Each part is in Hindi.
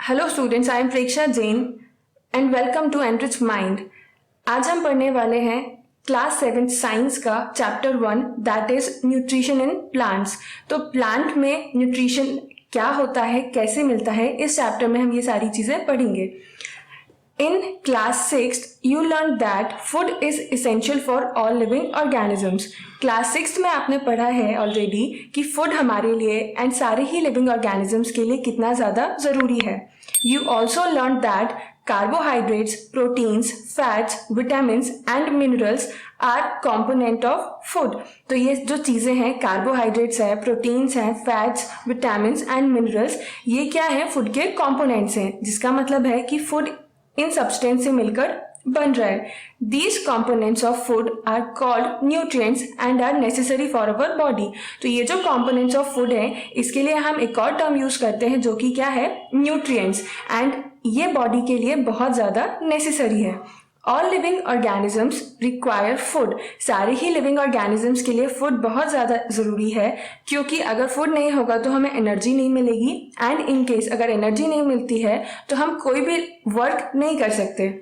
Hello students, I am Preksha Jain and welcome to Enrich Mind. आज हम पढ़ने वाले हैं क्लास 7 साइंस का chapter 1 that is nutrition in plants. तो प्लांट में न्यूट्रिशन क्या होता है, कैसे मिलता है, इस चैप्टर में हम ये सारी चीजें पढ़ेंगे। In class 6, you learned that food is essential for all living organisms. Class 6 में आपने पढ़ा है ऑलरेडी कि फूड हमारे लिए एंड सारे ही लिविंग ऑर्गेनिजम्स के लिए कितना ज़्यादा ज़रूरी है। You also learned that carbohydrates, proteins, fats, vitamins and minerals are component of food. तो ये जो चीज़ें हैं, कार्बोहाइड्रेट्स है, प्रोटीन्स हैं, फैट्स, विटामिन्स एंड मिनरल्स, ये क्या है, फूड के कॉम्पोनेंट्स हैं, जिसका मतलब है कि फूड इन सब्सटेंस से मिलकर बन रहा है। These components of food are called nutrients and are necessary for our body. तो ये जो components of food है, इसके लिए हम एक और टर्म यूज करते हैं जो कि क्या है, nutrients, एंड ये बॉडी के लिए बहुत ज़्यादा नेसेसरी है। All living organisms require food. सारे ही लिविंग ऑर्गेनिजम्स के लिए फूड बहुत ज़्यादा ज़रूरी है, क्योंकि अगर फूड नहीं होगा तो हमें एनर्जी नहीं मिलेगी, एंड इन केस अगर एनर्जी नहीं मिलती है तो हम कोई भी वर्क नहीं कर सकते।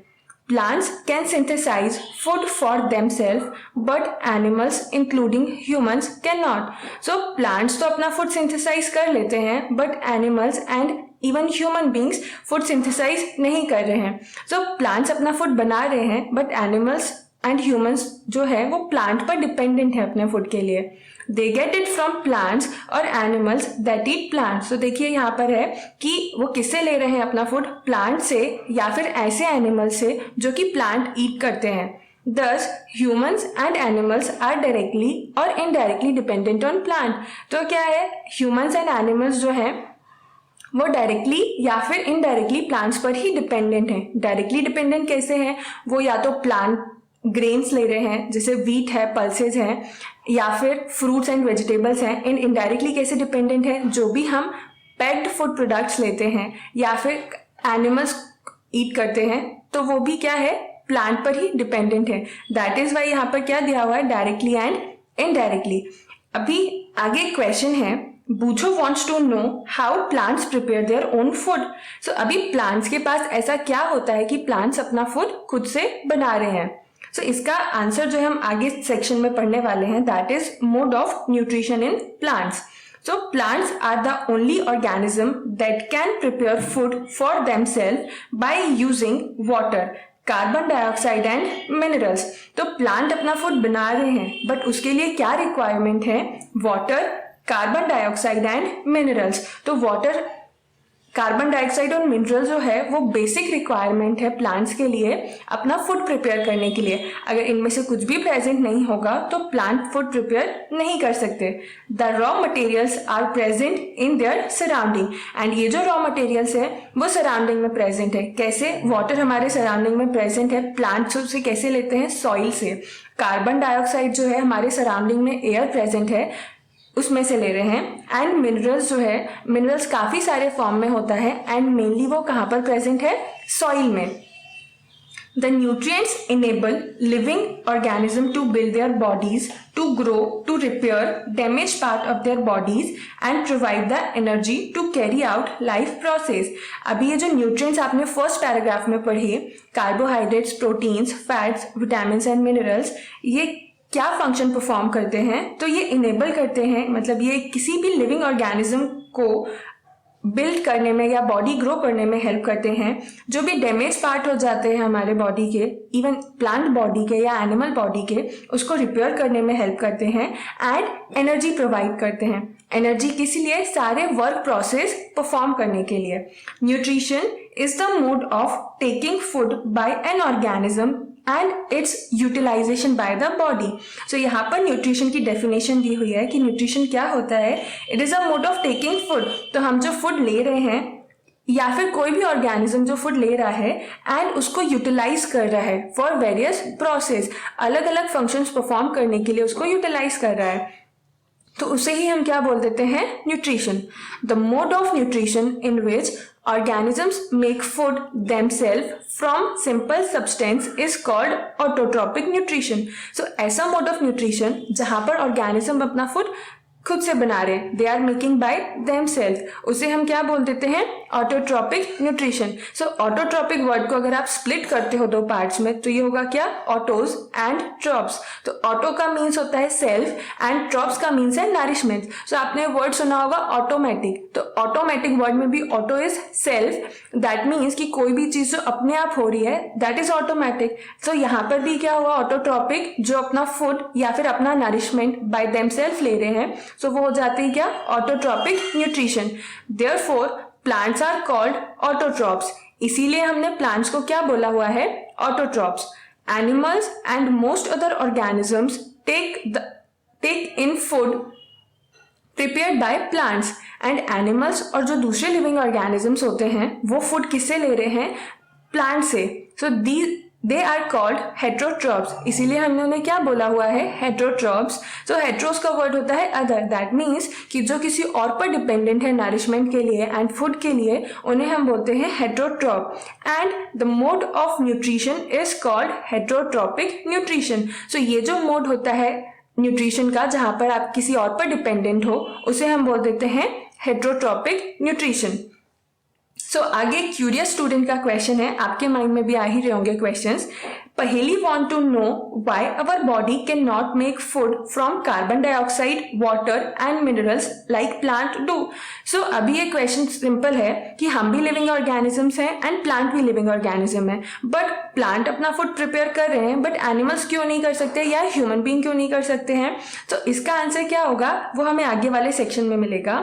Plants can synthesize food for themselves, but animals, including humans, cannot. So plants तो अपना food synthesize कर लेते हैं, but animals and even human beings food synthesize नहीं कर रहे हैं। So plants अपना food बना रहे हैं, but animals and humans जो है वो plant पर dependent है अपने food के लिए। They get it from plants और animals that eat plants. तो देखिए यहाँ पर है कि वो किससे ले रहे हैं अपना फूड, प्लांट से या फिर ऐसे एनिमल से जो कि प्लांट ईट करते हैं। Thus, humans and animals are directly और indirectly dependent on plant. तो क्या है, humans and animals जो है वो डायरेक्टली या फिर इनडायरेक्टली प्लांट्स पर ही डिपेंडेंट हैं। डायरेक्टली डिपेंडेंट कैसे हैं, वो या तो प्लांट ग्रेन्स ले रहे हैं जैसे व्हीट है, पल्सेज हैं, या फिर फ्रूट्स एंड वेजिटेबल्स हैं। इन इनडायरेक्टली कैसे डिपेंडेंट है, जो भी हम पैक्ड फूड प्रोडक्ट्स लेते हैं या फिर एनिमल्स ईट करते हैं तो वो भी क्या है, प्लांट पर ही डिपेंडेंट है। दैट इज वाई यहाँ पर क्या दिया हुआ है, डायरेक्टली एंड इनडायरेक्टली। अभी आगे क्वेश्चन है, Boojho wants to know how plants prepare their own food. So अभी प्लांट्स के पास ऐसा क्या होता है कि प्लांट्स अपना फूड खुद से बना रहे हैं। सो इसका आंसर जो है हम आगे सेक्शन में पढ़ने वाले हैं, that is mode of nutrition in plants. So plants are the only organism that can prepare food for themselves by using water, carbon dioxide and minerals. तो प्लांट अपना फूड बना रहे हैं, बट उसके लिए क्या रिक्वायरमेंट है, water, carbon dioxide and minerals. तो वाटर, कार्बन डाइऑक्साइड और मिनरल जो है वो बेसिक रिक्वायरमेंट है प्लांट्स के लिए अपना फूड प्रिपेयर करने के लिए। अगर इनमें से कुछ भी प्रेजेंट नहीं होगा तो प्लांट फूड प्रिपेयर नहीं कर सकते। The raw materials are present in their surrounding, and ये जो रॉ मटेरियल्स है वो सराउंडिंग में प्रेजेंट है। कैसे, वाटर हमारे सराउंडिंग में प्रेजेंट है, प्लांट्स से कैसे लेते हैं, सॉइल से। कार्बन डाइऑक्साइड जो है हमारे सराउंडिंग में एयर प्रेजेंट है, उसमें से ले रहे हैं। एंड मिनरल्स जो है, मिनरल्स काफ़ी सारे फॉर्म में होता है एंड मेनली वो कहाँ पर प्रेजेंट है, सॉइल में। The nutrients enable living organism to build their bodies, to grow, to repair damage part of their bodies and provide the energy to carry out life process. अभी ये जो न्यूट्रिएंट्स आपने फर्स्ट पैराग्राफ में पढ़े, carbohydrates, proteins, fats, vitamins and minerals, ये क्या फंक्शन परफॉर्म करते हैं, तो ये इनेबल करते हैं, मतलब ये किसी भी लिविंग ऑर्गेनिज्म को बिल्ड करने में या बॉडी ग्रो करने में हेल्प करते हैं। जो भी डैमेज पार्ट हो जाते हैं हमारे बॉडी के, इवन प्लांट बॉडी के या एनिमल बॉडी के, उसको रिपेयर करने में हेल्प करते हैं एंड एनर्जी प्रोवाइड करते हैं। एनर्जी किस लिए, सारे वर्क प्रोसेस परफॉर्म करने के लिए। Nutrition is the mode of taking food by an organism and its utilisation by the body. So यहाँ पर न्यूट्रिशन की डेफिनेशन दी हुई है कि न्यूट्रिशन क्या होता है, it is a mode of taking food. तो हम जो फूड ले रहे हैं या फिर कोई भी ऑर्गेनिज्म जो फूड ले रहा है एंड उसको यूटिलाइज कर रहा है फॉर वेरियस प्रोसेस, अलग अलग फंक्शंस परफॉर्म करने के लिए उसको यूटिलाइज कर रहा है, तो उसे ही हम क्या बोल देते हैं, nutrition. The mode of nutrition in which organisms make food themselves from simple substance is called autotrophic nutrition. So ऐसा mode of nutrition जहाँ पर organism अपना food खुद से बना रहे हैं, they are making by themselves, उसे हम क्या बोल देते हैं, autotrophic nutrition. So autotrophic word को अगर आप स्प्लिट करते हो दो पार्ट्स में तो ये होगा क्या, ऑटोज एंड ट्रॉप्स। तो ऑटो का मीन्स होता है सेल्फ एंड ट्रॉप्स का मीन्स है नरिशमेंट। सो आपने वर्ड सुना होगा ऑटोमेटिक, तो ऑटोमेटिक वर्ड में भी auto is self, that means कि कोई भी चीज जो अपने आप हो रही है दैट इज ऑटोमेटिक। सो यहाँ पर भी क्या हुआ, ऑटोट्रॉपिक जो अपना फूड या फिर अपना नरिशमेंट बाय देमसेल्फ ले रहे हैं, सो वो हो जाती है क्या, autotrophic nutrition. Therefore plants are called autotrophs, इसीलिए हमने प्लांट्स को क्या बोला हुआ है, autotrophs. Animals and most other organisms take in food prepared by plants, and animals और जो दूसरे लिविंग ऑर्गेनिजम्स होते हैं वो फूड किससे ले रहे हैं, प्लांट से। सो दे आर कॉल्ड हेट्रोट्रॉप्स, इसीलिए हमने उन्हें क्या बोला हुआ है, हेट्रोट्रॉप्स। तो हेट्रोस का वर्ड होता है अदर, दैट मीन्स कि जो किसी और पर डिपेंडेंट है नरिशमेंट के लिए एंड फूड के लिए, उन्हें हम बोलते हैं heterotroph. And the mode of nutrition is called heterotrophic nutrition. So ये जो मोड होता है न्यूट्रिशन का जहां पर आप किसी और पर डिपेंडेंट हो, उसे हम बोल देते हैं हेट्रोट्रॉपिक न्यूट्रिशन। सो आगे क्यूरियस स्टूडेंट का क्वेश्चन है, आपके माइंड में भी आ ही रहे होंगे questions. Paheli want to know why our body can not make food from carbon dioxide, water and minerals like plant do. So अभी ये क्वेश्चन सिंपल है कि हम भी लिविंग ऑर्गेनिजम्स हैं एंड प्लांट भी लिविंग ऑर्गेनिज्म है, बट प्लांट अपना फूड प्रिपेयर कर रहे हैं बट एनिमल्स क्यों नहीं कर सकते या ह्यूमन बीइंग क्यों नहीं कर सकते हैं। तो इसका आंसर क्या होगा वो हमें आगे वाले सेक्शन में मिलेगा।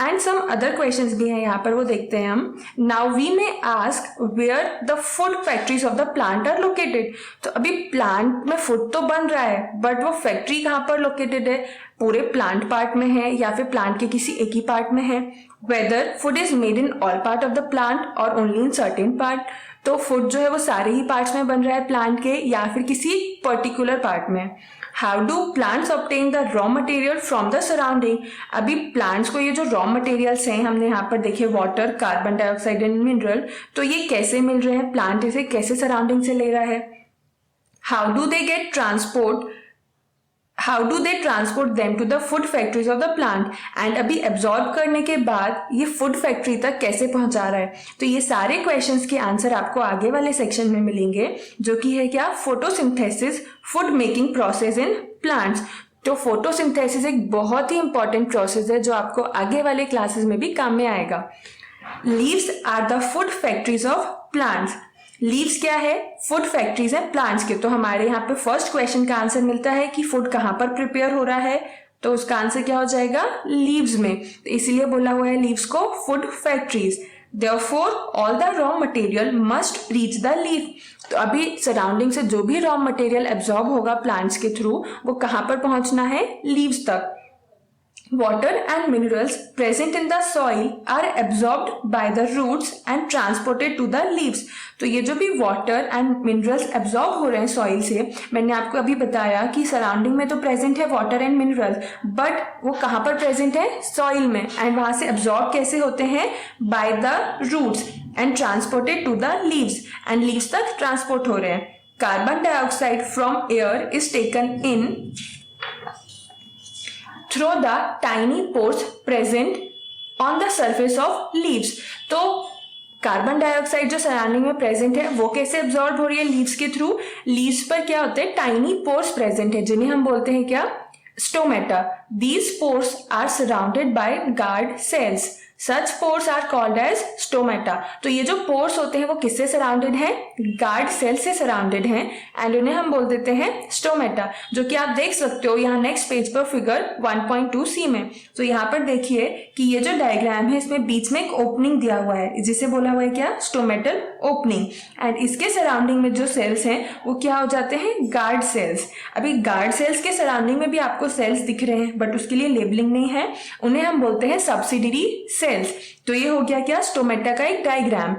एंड सम अदर क्वेश्चंस भी हैं यहाँ पर, वो देखते हैं हम। Now we may ask where the food factories of the plant are located. तो अभी प्लांट में फूड तो बन रहा है बट वो फैक्ट्री कहाँ पर लोकेटेड है, पूरे प्लांट पार्ट में है या फिर प्लांट के किसी एक ही पार्ट में है। Whether food is made in all part of the plant और ओनली इन सर्टेन पार्ट। तो फूड जो है वो सारे ही पार्ट्स में बन रहा है प्लांट के या फिर किसी पर्टिकुलर पार्ट में। How do plants obtain the raw material from the surrounding. अभी प्लांट्स को ये जो रॉ मटेरियल्स हैं हमने यहाँ पर देखे, water, carbon dioxide and mineral, तो ये कैसे मिल रहे हैं, प्लांट इसे कैसे सराउंडिंग से ले रहा है। How do they transport them to the food factories of the plant. And अभी एब्जॉर्ब करने के बाद ये फूड फैक्ट्री तक कैसे पहुंचा रहा है। तो ये सारे क्वेश्चंस के आंसर आपको आगे वाले सेक्शन में मिलेंगे, जो कि है क्या, photosynthesis, food making process in plants. तो फोटोसिंथेसिस एक बहुत ही इंपॉर्टेंट प्रोसेस है जो आपको आगे वाले क्लासेस में भी काम में आएगा। Leaves are the food factories of plants. Leaves क्या है, फूड फैक्ट्रीज है प्लांट्स के। तो हमारे यहाँ पे फर्स्ट क्वेश्चन का आंसर मिलता है कि फूड कहाँ पर प्रिपेयर हो रहा है, तो उसका आंसर क्या हो जाएगा, लीव्स में। तो इसीलिए बोला हुआ है लीव्स को food factories. Therefore, all the raw material must reach the leaf. तो अभी सराउंडिंग से जो भी रॉ मटेरियल एब्जॉर्ब होगा प्लांट्स के थ्रू वो कहाँ पर पहुंचना है, लीव्स तक। Water and minerals present in the soil are absorbed by the roots and transported to the leaves. तो ये जो भी वाटर एंड मिनरल्स एब्जॉर्ब हो रहे हैं सॉइल से, मैंने आपको अभी बताया कि सराउंडिंग में तो प्रेजेंट है वाटर एंड मिनरल्स, बट वो कहाँ पर प्रेजेंट है, सॉइल में। एंड वहां से एब्जॉर्ब कैसे होते हैं, by the roots and transported to the leaves, and leaves तक ट्रांसपोर्ट हो रहे हैं। Carbon dioxide from air is taken in through the tiny pores present on the surface of leaves. तो कार्बन डाइऑक्साइड जो सराउंडिंग में प्रेजेंट है वो कैसे एब्जॉर्ब हो रही है, लीव्स के थ्रू। लीव्स पर क्या होते हैं, टाइनी पोर्स प्रेजेंट है जिन्हें हम बोलते हैं क्या, stomata. These pores are surrounded by guard cells. Such pores are called as stomata. तो ये जो पोर्स होते हैं वो किससे सराउंडेड है, गार्ड सेल से सराउंडेड हैं, एंड उन्हें हम बोल देते हैं स्टोमेटा, जो कि आप देख सकते हो यहाँ नेक्स्ट पेज पर फिगर 1.2c में। तो यहाँ पर देखिए कि ये जो डायग्राम है इसमें बीच में एक ओपनिंग दिया हुआ है जिसे बोला हुआ है क्या, स्टोमेटल ओपनिंग। एंड इसके सराउंडिंग में जो सेल्स हैं वो क्या हो जाते हैं, गार्ड सेल्स। अभी गार्ड सेल्स के सराउंडिंग में भी आपको सेल्स दिख रहे हैं बट उसके लिए लेबलिंग नहीं है, उन्हें हम बोलते हैं सब्सिडियरी सेल्स। तो ये हो गया क्या, स्टोमेटा का एक डायग्राम।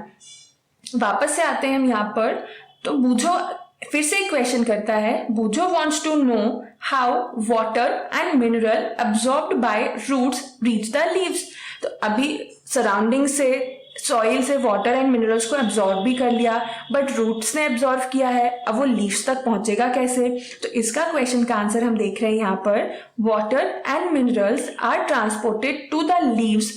वापस से आते हैं हम यहाँ पर। तो बूझो फिर से एक क्वेश्चन करता है, Boojho wants to know how water and mineral absorbed by roots reach the leaves. तो अभी सराउंडिंग से सॉइल से वाटर एंड मिनरल्स को एब्जॉर्ब भी कर लिया, बट रूट्स ने एब्जॉर्ब किया है, अब वो लीव्स तक पहुंचेगा कैसे? तो इसका क्वेश्चन का आंसर हम देख रहे हैं यहाँ पर, water and minerals are transported to the leaves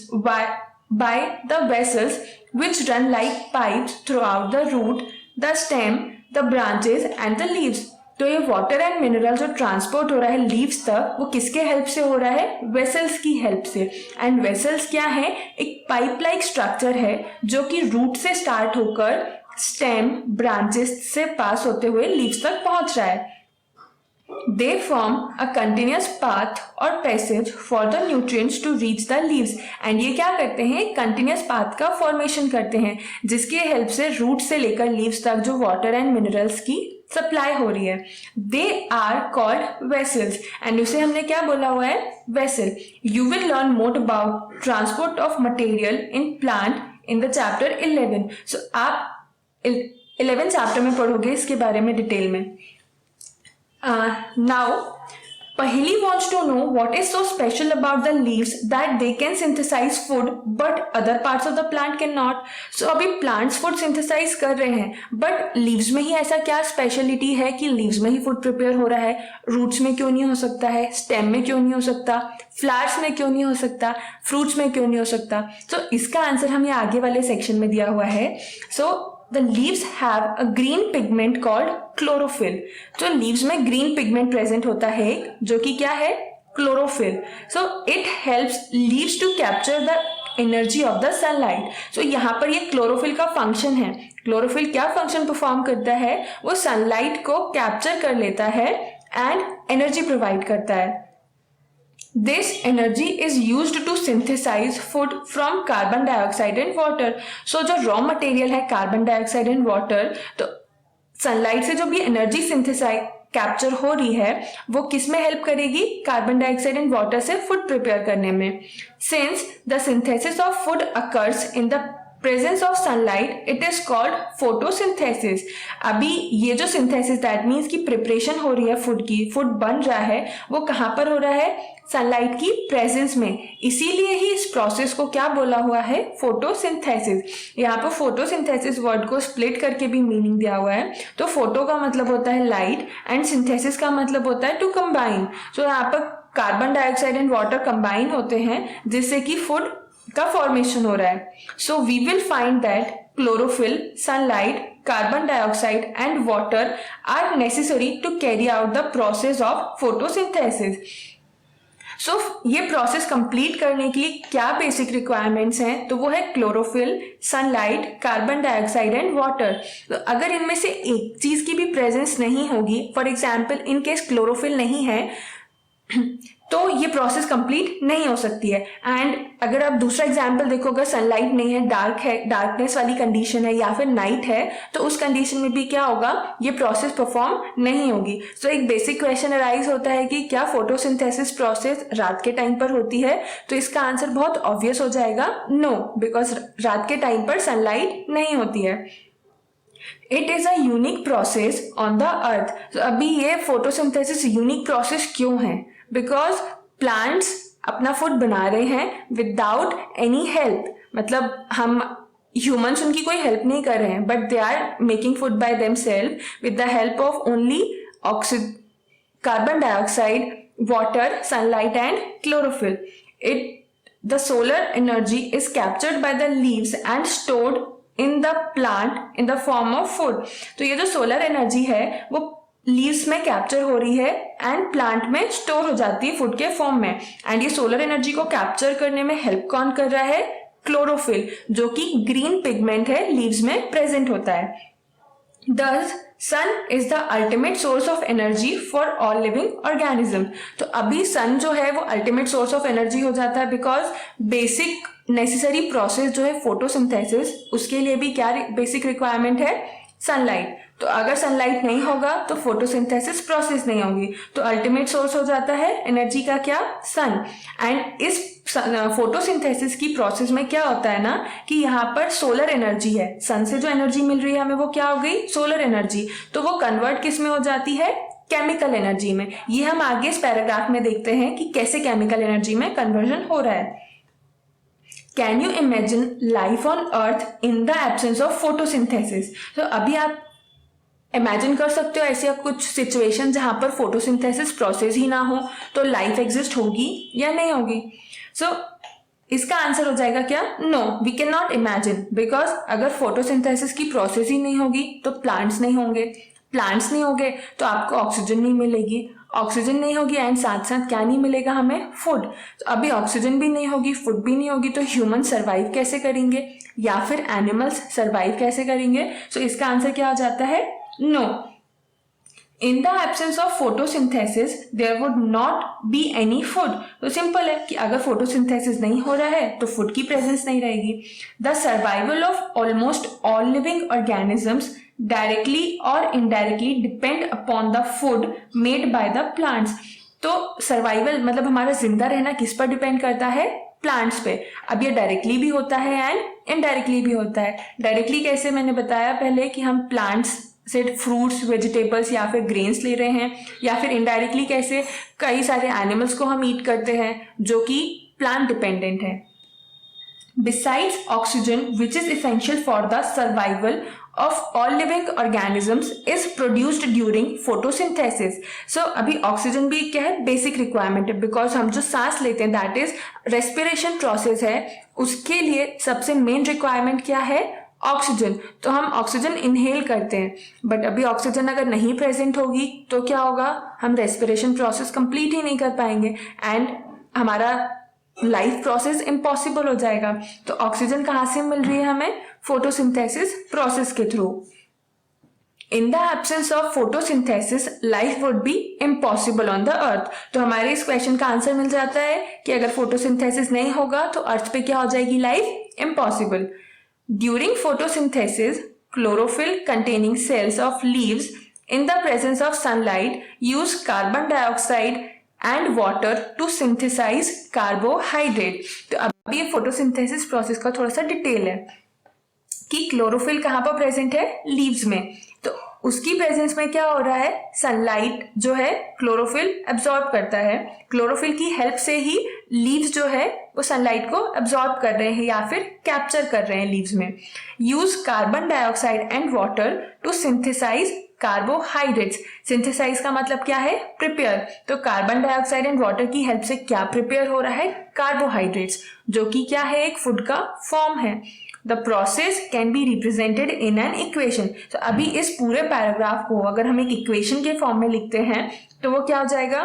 by the vessels which run like pipes throughout the root, the stem, the branches and the leaves. तो ये वाटर एंड मिनरल जो ट्रांसपोर्ट हो रहा है लीव्स तक, वो किसके हेल्प से हो रहा है? वेसल्स की हेल्प से। एंड वेसल्स क्या है? एक पाइप लाइक स्ट्रक्चर है जो कि रूट से स्टार्ट होकर स्टेम, ब्रांचेस से पास होते हुए लीव्स तक पहुंच रहा है। They form a continuous path or passage for the nutrients to reach the leaves. And ये क्या करते हैं? कंटिन्यूस पाथ का फॉर्मेशन करते हैं जिसके हेल्प से रूट से लेकर लीव्स तक जो वाटर एंड मिनरल्स की सप्लाई हो रही है। They are called vessels. And उसे हमने क्या बोला हुआ है? Vessel. You will learn more about transport of material in plant in the chapter 11. So आप 11 चैप्टर में पढ़ोगे इसके बारे में डिटेल में। Now, Pahili wants to know what is so special about the leaves that they can synthesize food but other parts of the plant cannot. So अभी plants food synthesize कर रहे हैं but leaves में ही ऐसा क्या speciality है कि leaves में ही food prepare हो रहा है? Roots में क्यों नहीं हो सकता है? Stem में क्यों नहीं हो सकता? Flowers में क्यों नहीं हो सकता? Fruits में क्यों नहीं हो सकता? So इसका आंसर हमें आगे वाले सेक्शन में दिया हुआ है। So the leaves have a green pigment called chlorophyll. तो leaves में green pigment present होता है जो कि क्या है? chlorophyll. So it helps leaves to capture the energy of the sunlight. So यहाँ पर ये chlorophyll का function है। chlorophyll क्या function perform करता है? वो sunlight को capture कर लेता है and energy provide करता है। This energy is used to synthesize food from carbon dioxide and water. So जो raw material है carbon dioxide and water, तो sunlight से जो भी energy synthesize कैप्चर हो रही है वो किस में हेल्प करेगी? कार्बन डाइऑक्साइड एंड वाटर से फूड प्रिपेयर करने में। Since the synthesis of food occurs in the presence of sunlight it is called photosynthesis. अभी ये जो सिंथेसिस दैट मीन्स की प्रिपरेशन हो रही है फूड की, फूड बन रहा है, वो कहाँ पर हो रहा है? सनलाइट की प्रेजेंस में। इसीलिए ही इस प्रोसेस को क्या बोला हुआ है? फोटोसिंथेसिस। यहाँ पर फोटोसिंथेसिस वर्ड को स्प्लिट करके भी मीनिंग दिया हुआ है। तो फोटो का मतलब होता है लाइट एंड सिंथेसिस का मतलब होता है टू कंबाइन। तो यहाँ पर carbon dioxide and water combine होते हैं जिससे कि फूड का फॉर्मेशन हो रहा है। So we will find that chlorophyll, sunlight, carbon dioxide and water are necessary to carry out the process of photosynthesis. So ये प्रोसेस कंप्लीट करने के लिए क्या बेसिक रिक्वायरमेंट्स हैं? तो वो है chlorophyll, sunlight, carbon dioxide and water. तो अगर इनमें से एक चीज की भी प्रेजेंस नहीं होगी, for example in case chlorophyll नहीं है तो ये प्रोसेस कंप्लीट नहीं हो सकती है। एंड अगर आप दूसरा एग्जाम्पल देखो, अगर सनलाइट नहीं है, डार्क है, डार्कनेस वाली कंडीशन है या फिर नाइट है, तो उस कंडीशन में भी क्या होगा? ये प्रोसेस परफॉर्म नहीं होगी। सो एक बेसिक क्वेश्चन अराइज होता है कि क्या फोटोसिंथेसिस प्रोसेस रात के टाइम पर होती है? तो इसका आंसर बहुत ऑब्वियस हो जाएगा, नो, बिकॉज रात के टाइम पर सनलाइट नहीं होती है। It is a unique process on the earth. तो अभी ये फोटोसिंथेसिस यूनिक प्रोसेस क्यों है? बिकॉज प्लांट्स अपना फूड बना रहे हैं विदाउट एनी हेल्प, मतलब हम ह्यूमंस उनकी कोई हेल्प नहीं कर रहे हैं, but they are making food by themselves with the help of only carbon dioxide, water, sunlight and chlorophyll. The solar energy is captured by the leaves and stored in the plant in the form of food. तो ये जो सोलर एनर्जी है वो लीव्स में कैप्चर हो रही है एंड प्लांट में स्टोर हो जाती है फूड के फॉर्म में। एंड ये सोलर एनर्जी को कैप्चर करने में हेल्प कौन कर रहा है? क्लोरोफिल, जो कि ग्रीन पिगमेंट है, लीव्स में प्रेजेंट होता है। Thus, sun is the ultimate source of energy for all living organism. तो अभी sun जो है वो ultimate source of energy हो जाता है बिकॉज बेसिक नेसेसरी प्रोसेस जो है फोटोसिंथेसिस, उसके लिए भी क्या बेसिक रिक्वायरमेंट है? सनलाइट। तो अगर सनलाइट नहीं होगा तो फोटोसिंथेसिस प्रोसेस नहीं होगी। तो अल्टीमेट सोर्स हो जाता है एनर्जी का क्या? सन। एंड इस फोटोसिंथेसिस की प्रोसेस में क्या होता है ना कि यहाँ पर सोलर एनर्जी है, सन से जो एनर्जी मिल रही है हमें वो क्या हो गई? Solar energy. तो वो कन्वर्ट किस में हो जाती है? केमिकल एनर्जी में। ये हम आगे इस पैराग्राफ में देखते हैं कि कैसे केमिकल एनर्जी में कन्वर्जन हो रहा है। Can you imagine life on earth in the absence of photosynthesis? तो अभी आप इमेजिन कर सकते हो ऐसी कुछ सिचुएशन जहां पर फोटोसिंथेसिस प्रोसेस ही ना हो तो लाइफ एग्जिस्ट होगी या नहीं होगी? सो इसका आंसर हो जाएगा क्या? No, we can not imagine, because अगर फोटोसिंथेसिस की प्रोसेस ही नहीं होगी तो प्लांट्स नहीं होंगे, प्लांट्स नहीं होंगे तो आपको ऑक्सीजन नहीं मिलेगी, ऑक्सीजन नहीं होगी एंड साथ साथ क्या नहीं मिलेगा हमें? फूड। तो अभी ऑक्सीजन भी नहीं होगी, फूड भी नहीं होगी, तो ह्यूमन सर्वाइव कैसे करेंगे या फिर एनिमल्स सर्वाइव कैसे करेंगे? सो इसका आंसर क्या हो जाता है? No. In the absence of photosynthesis there would not be any food. तो सिंपल है कि अगर फोटोसिंथेसिस नहीं हो रहा है तो फूड की प्रेजेंस नहीं रहेगी। The survival of almost all living organisms directly और indirectly depend upon the food made by the plants. तो सर्वाइवल मतलब हमारा जिंदा रहना किस पर डिपेंड करता है? प्लांट्स पे। अब ये डायरेक्टली भी होता है एंड इनडायरेक्टली भी होता है। डायरेक्टली कैसे? मैंने बताया पहले कि हम प्लांट्स से फ्रूट्स, वेजिटेबल्स या फिर ग्रेन्स ले रहे हैं, या फिर इनडायरेक्टली कैसे? कई सारे एनिमल्स को हम ईट करते हैं जो कि प्लांट डिपेंडेंट है। Besides oxygen, which is essential for the survival of all living organisms, is produced during photosynthesis. So अभी ऑक्सीजन भी क्या है? बेसिक रिक्वायरमेंट है, बिकॉज हम जो सांस लेते हैं दैट इज रेस्पिरेशन प्रोसेस है, उसके लिए सबसे मेन रिक्वायरमेंट क्या है? ऑक्सीजन। तो हम ऑक्सीजन इनहेल करते हैं, बट अभी ऑक्सीजन अगर नहीं प्रेजेंट होगी तो क्या होगा? हम रेस्पिरेशन प्रोसेस कंप्लीट ही नहीं कर पाएंगे एंड हमारा लाइफ प्रोसेस इम्पॉसिबल हो जाएगा। तो ऑक्सीजन कहाँ से मिल रही है हमें? फोटोसिंथेसिस प्रोसेस के through. In the absence of photosynthesis life would be impossible on the earth. तो हमारे इस क्वेश्चन का आंसर मिल जाता है कि अगर फोटोसिंथेसिस नहीं होगा तो अर्थ पे क्या हो जाएगी? Life impossible. During photosynthesis, chlorophyll containing cells of leaves in the presence of sunlight use carbon dioxide and water to synthesize carbohydrate। तो अब ये photosynthesis प्रोसेस का थोड़ा सा डिटेल है कि क्लोरोफिल कहाँ पर प्रेजेंट है? लीव्स में। तो उसकी प्रेजेंस में क्या हो रहा है? सनलाइट जो है क्लोरोफिल एब्जॉर्ब करता है, क्लोरोफिल की हेल्प से ही लीव्स जो है वो सनलाइट को एब्जॉर्ब कर रहे हैं या फिर कैप्चर कर रहे हैं लीव्स में। Use carbon dioxide and water to synthesize carbohydrates. Synthesize का मतलब क्या है? प्रिपेयर। तो कार्बन डाइऑक्साइड एंड वाटर की हेल्प से क्या प्रिपेयर हो रहा है? कार्बोहाइड्रेट्स, जो कि क्या है? एक फूड का फॉर्म है। The process can be represented in an equation. तो अभी इस पूरे पैराग्राफ को अगर हम एक इक्वेशन के फॉर्म में लिखते हैं तो वो क्या हो जाएगा?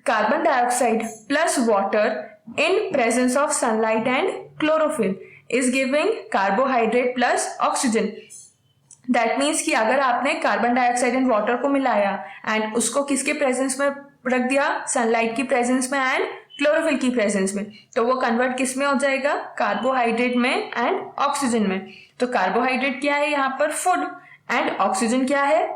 Carbon dioxide plus water in presence of sunlight and chlorophyll is giving carbohydrate plus oxygen. That means कि अगर आपने कार्बन डाइऑक्साइड एंड वाटर को मिलाया एंड उसको किसके प्रेजेंस में रख दिया? सनलाइट की प्रेजेंस में एंड क्लोरोफिल की प्रेजेंस में, तो वो कन्वर्ट किस में हो जाएगा? कार्बोहाइड्रेट में एंड ऑक्सीजन में। तो कार्बोहाइड्रेट क्या है यहाँ पर? फूड। एंड ऑक्सीजन क्या है?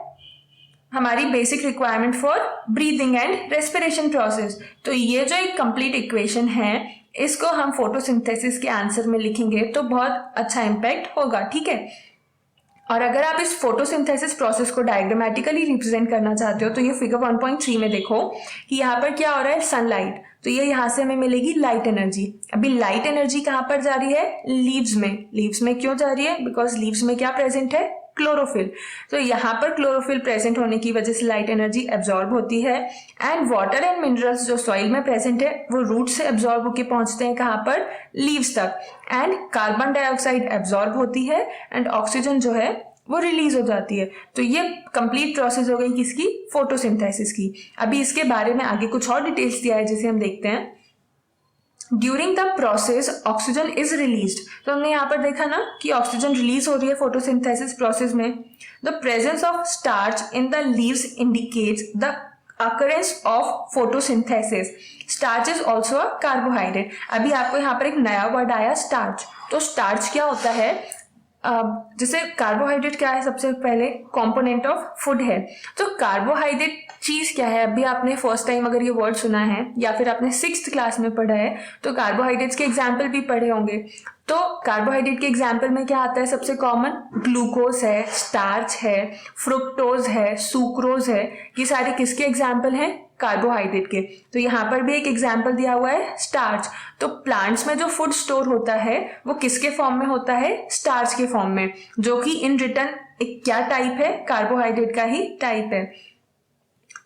हमारी basic requirement for breathing and respiration process. तो ये जो एक कंप्लीट इक्वेशन है इसको हम फोटोसिंथेसिस के आंसर में लिखेंगे तो बहुत अच्छा इम्पैक्ट होगा। ठीक है। और अगर आप इस फोटोसिंथेसिस प्रोसेस को डायग्रामेटिकली रिप्रेजेंट करना चाहते हो तो ये फिगर 1.3 में देखो कि यहाँ पर क्या हो रहा है? सनलाइट। तो ये यहाँ से हमें मिलेगी लाइट एनर्जी। अभी लाइट एनर्जी कहाँ पर जा रही है? लीव्स में। लीव्स में क्यों जा रही है? बिकॉज लीव्स में क्या प्रेजेंट है? क्लोरोफिल। तो यहाँ पर क्लोरोफिल प्रेजेंट होने की वजह से लाइट एनर्जी एब्जॉर्ब होती है एंड वाटर एंड मिनरल्स जो सॉइल में प्रेजेंट है वो रूट से एब्जॉर्ब होकर पहुंचते हैं कहाँ पर? लीव्स तक। एंड कार्बन डाइऑक्साइड एब्जॉर्ब होती है एंड ऑक्सीजन जो है वो रिलीज हो जाती है। तो ये कंप्लीट प्रोसेस हो गई किसकी? फोटोसिंथेसिस की। अभी इसके बारे में आगे कुछ और डिटेल्स दिया है जिसे हम देखते हैं। During the process oxygen is released. तो हमने यहाँ पर देखा ना कि ऑक्सीजन रिलीज हो रही है फोटोसिंथेसिस प्रोसेस में। The presence of starch in the leaves indicates the occurrence of photosynthesis. Starch is also a carbohydrate. अभी आपको यहाँ पर एक नया वर्ड आया स्टार्च। तो स्टार्च क्या होता है? जैसे कार्बोहाइड्रेट क्या है? सबसे पहले कंपोनेंट ऑफ फूड है। तो कार्बोहाइड्रेट चीज क्या है? अभी आपने फर्स्ट टाइम अगर ये वर्ड सुना है या फिर आपने 6th क्लास में पढ़ा है तो कार्बोहाइड्रेट्स के एग्जाम्पल भी पढ़े होंगे। तो कार्बोहाइड्रेट के एग्जाम्पल में क्या आता है? सबसे कॉमन ग्लूकोज है, स्टार्च है, फ्रुक्टोज है, सुक्रोज है। ये सारे किसके एग्जाम्पल हैं? कार्बोहाइड्रेट के। तो यहाँ पर भी एक एग्जाम्पल दिया हुआ है स्टार्च। तो प्लांट्स में जो फूड स्टोर होता है वो किसके फॉर्म में होता है? स्टार्च के फॉर्म में, जो कि इन रिटर्न एक क्या टाइप है? कार्बोहाइड्रेट का ही टाइप है।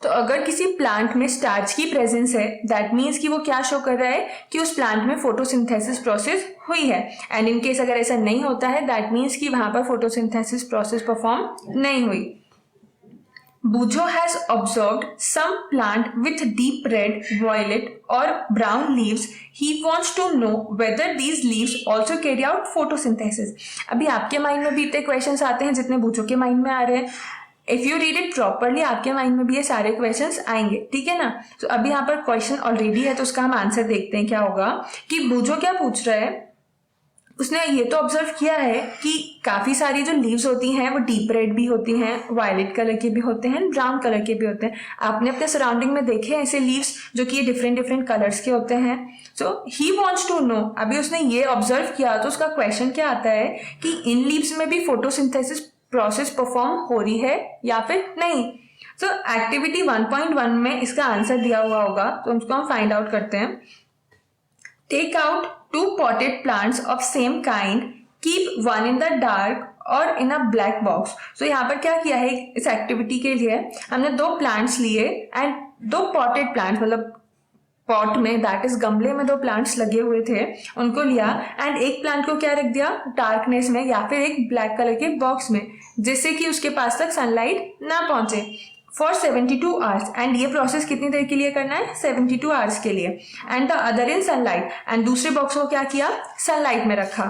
तो अगर किसी प्लांट में स्टार्च की प्रेजेंस है, दैट मीन्स कि वो क्या शो कर रहा है कि उस प्लांट में फोटोसिंथेसिस प्रोसेस हुई है। एंड इन केस अगर ऐसा नहीं होता है, दैट मीन्स कि वहां पर फोटोसिंथेसिस प्रोसेस परफॉर्म नहीं हुई। Bujo has observed some plant with deep red, violet or brown leaves. He wants to know whether these leaves also carry out photosynthesis. अभी आपके माइंड में भी इतने क्वेश्चंस आते हैं जितने बूचो के माइंड में आ रहे हैं। If you read it properly आपके माइंड में भी ये सारे क्वेश्चंस आएंगे, ठीक है ना। तो अभी यहाँ पर क्वेश्चन ऑलरेडी है तो उसका हम आंसर देखते हैं क्या होगा। कि बूचो क्या पूछ रहा है, उसने ये तो ऑब्जर्व किया है कि काफी सारी जो लीव्स होती हैं वो डीप रेड भी होती हैं, वायलेट कलर के भी होते हैं, ब्राउन कलर के भी होते हैं। आपने अपने सराउंडिंग में देखे हैं ऐसे लीव्स जो कि ये डिफरेंट डिफरेंट कलर्स के होते हैं। सो ही वांट्स टू नो, अभी उसने ये ऑब्जर्व किया तो उसका क्वेश्चन क्या आता है कि इन लीव्स में भी फोटोसिंथेसिस प्रोसेस परफॉर्म हो रही है या फिर नहीं। सो एक्टिविटी 1.1 में इसका आंसर दिया हुआ होगा, तो उसको हम फाइंड आउट करते हैं। Take out 2 potted plants of same kind, keep one in the dark और in a black box। So यहाँ पर क्या किया है इस एक्टिविटी के लिए, हमने 2 प्लांट्स लिए एंड 2 potted plants, मतलब पॉट में, दैट इज गमले में 2 प्लांट्स लगे हुए थे, उनको लिया एंड एक प्लांट को क्या रख दिया डार्कनेस में या फिर एक ब्लैक कलर के बॉक्स में, जिससे कि उसके पास तक सनलाइट ना पहुंचे फॉर 72 आवर्स। एंड ये प्रोसेस कितनी देर के लिए करना है? 72 आवर्स के लिए। And the other in sunlight, and दूसरे बॉक्स को क्या किया? सनलाइट में रखा।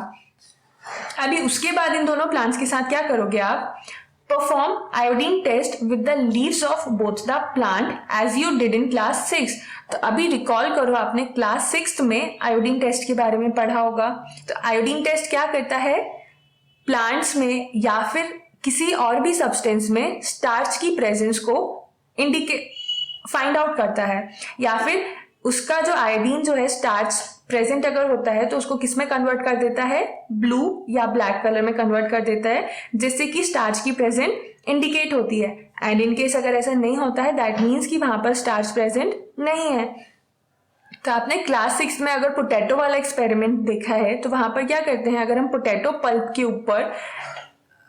अभी उसके बाद इन दोनों प्लांट्स के साथ क्या करोगे आप? Perform iodine test with the leaves of both the plant as you did in class 6। तो अभी रिकॉल करो, आपने क्लास 6 में आयोडीन टेस्ट के बारे में पढ़ा होगा। तो आयोडीन टेस्ट क्या करता है? प्लांट्स में या फिर किसी और भी सब्सटेंस में स्टार्च की प्रेजेंस को फाइंड आउट करता है, या फिर उसका जो आयोडीन जो है स्टार्च प्रेजेंट अगर होता है तो उसको किस में कन्वर्ट कर देता है? ब्लू या ब्लैक कलर में कन्वर्ट कर देता है, जिससे कि स्टार्च की प्रेजेंट इंडिकेट होती है। एंड इन केस अगर ऐसा नहीं होता है, दैट मीन्स कि वहां पर स्टार्च प्रेजेंट नहीं है। तो आपने क्लास 6 में अगर पोटैटो वाला एक्सपेरिमेंट देखा है, तो वहां पर क्या करते हैं, अगर हम पोटैटो पल्प के ऊपर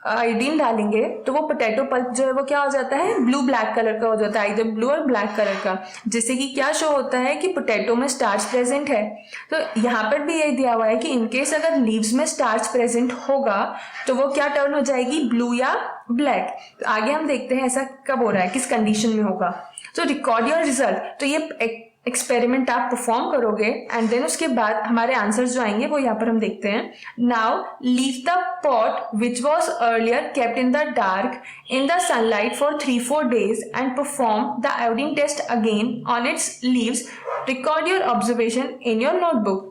आयोडीन डालेंगे तो वो पोटैटो पल्प जो है वो क्या हो जाता है? ब्लू ब्लैक कलर का हो जाता है, इधर ब्लू और ब्लैक कलर का, जिससे कि क्या शो होता है कि पोटैटो में स्टार्च प्रेजेंट है। तो यहाँ पर भी ये दिया हुआ है कि इनकेस अगर लीव्स में स्टार्च प्रेजेंट होगा तो वो क्या टर्न हो जाएगी? ब्लू या ब्लैक। तो आगे हम देखते हैं ऐसा कब हो रहा है, किस कंडीशन में होगा। तो रिकॉर्ड योर रिजल्ट। तो ये एक्सपेरिमेंट आप परफॉर्म करोगे एंड देन उसके बाद हमारे आंसर्स जो आएंगे वो यहाँ पर हम देखते हैं। Now leave the pot which was earlier kept in the dark in the sunlight for 3-4 days and perform the iodine test again on its leaves. Record your observation in your notebook.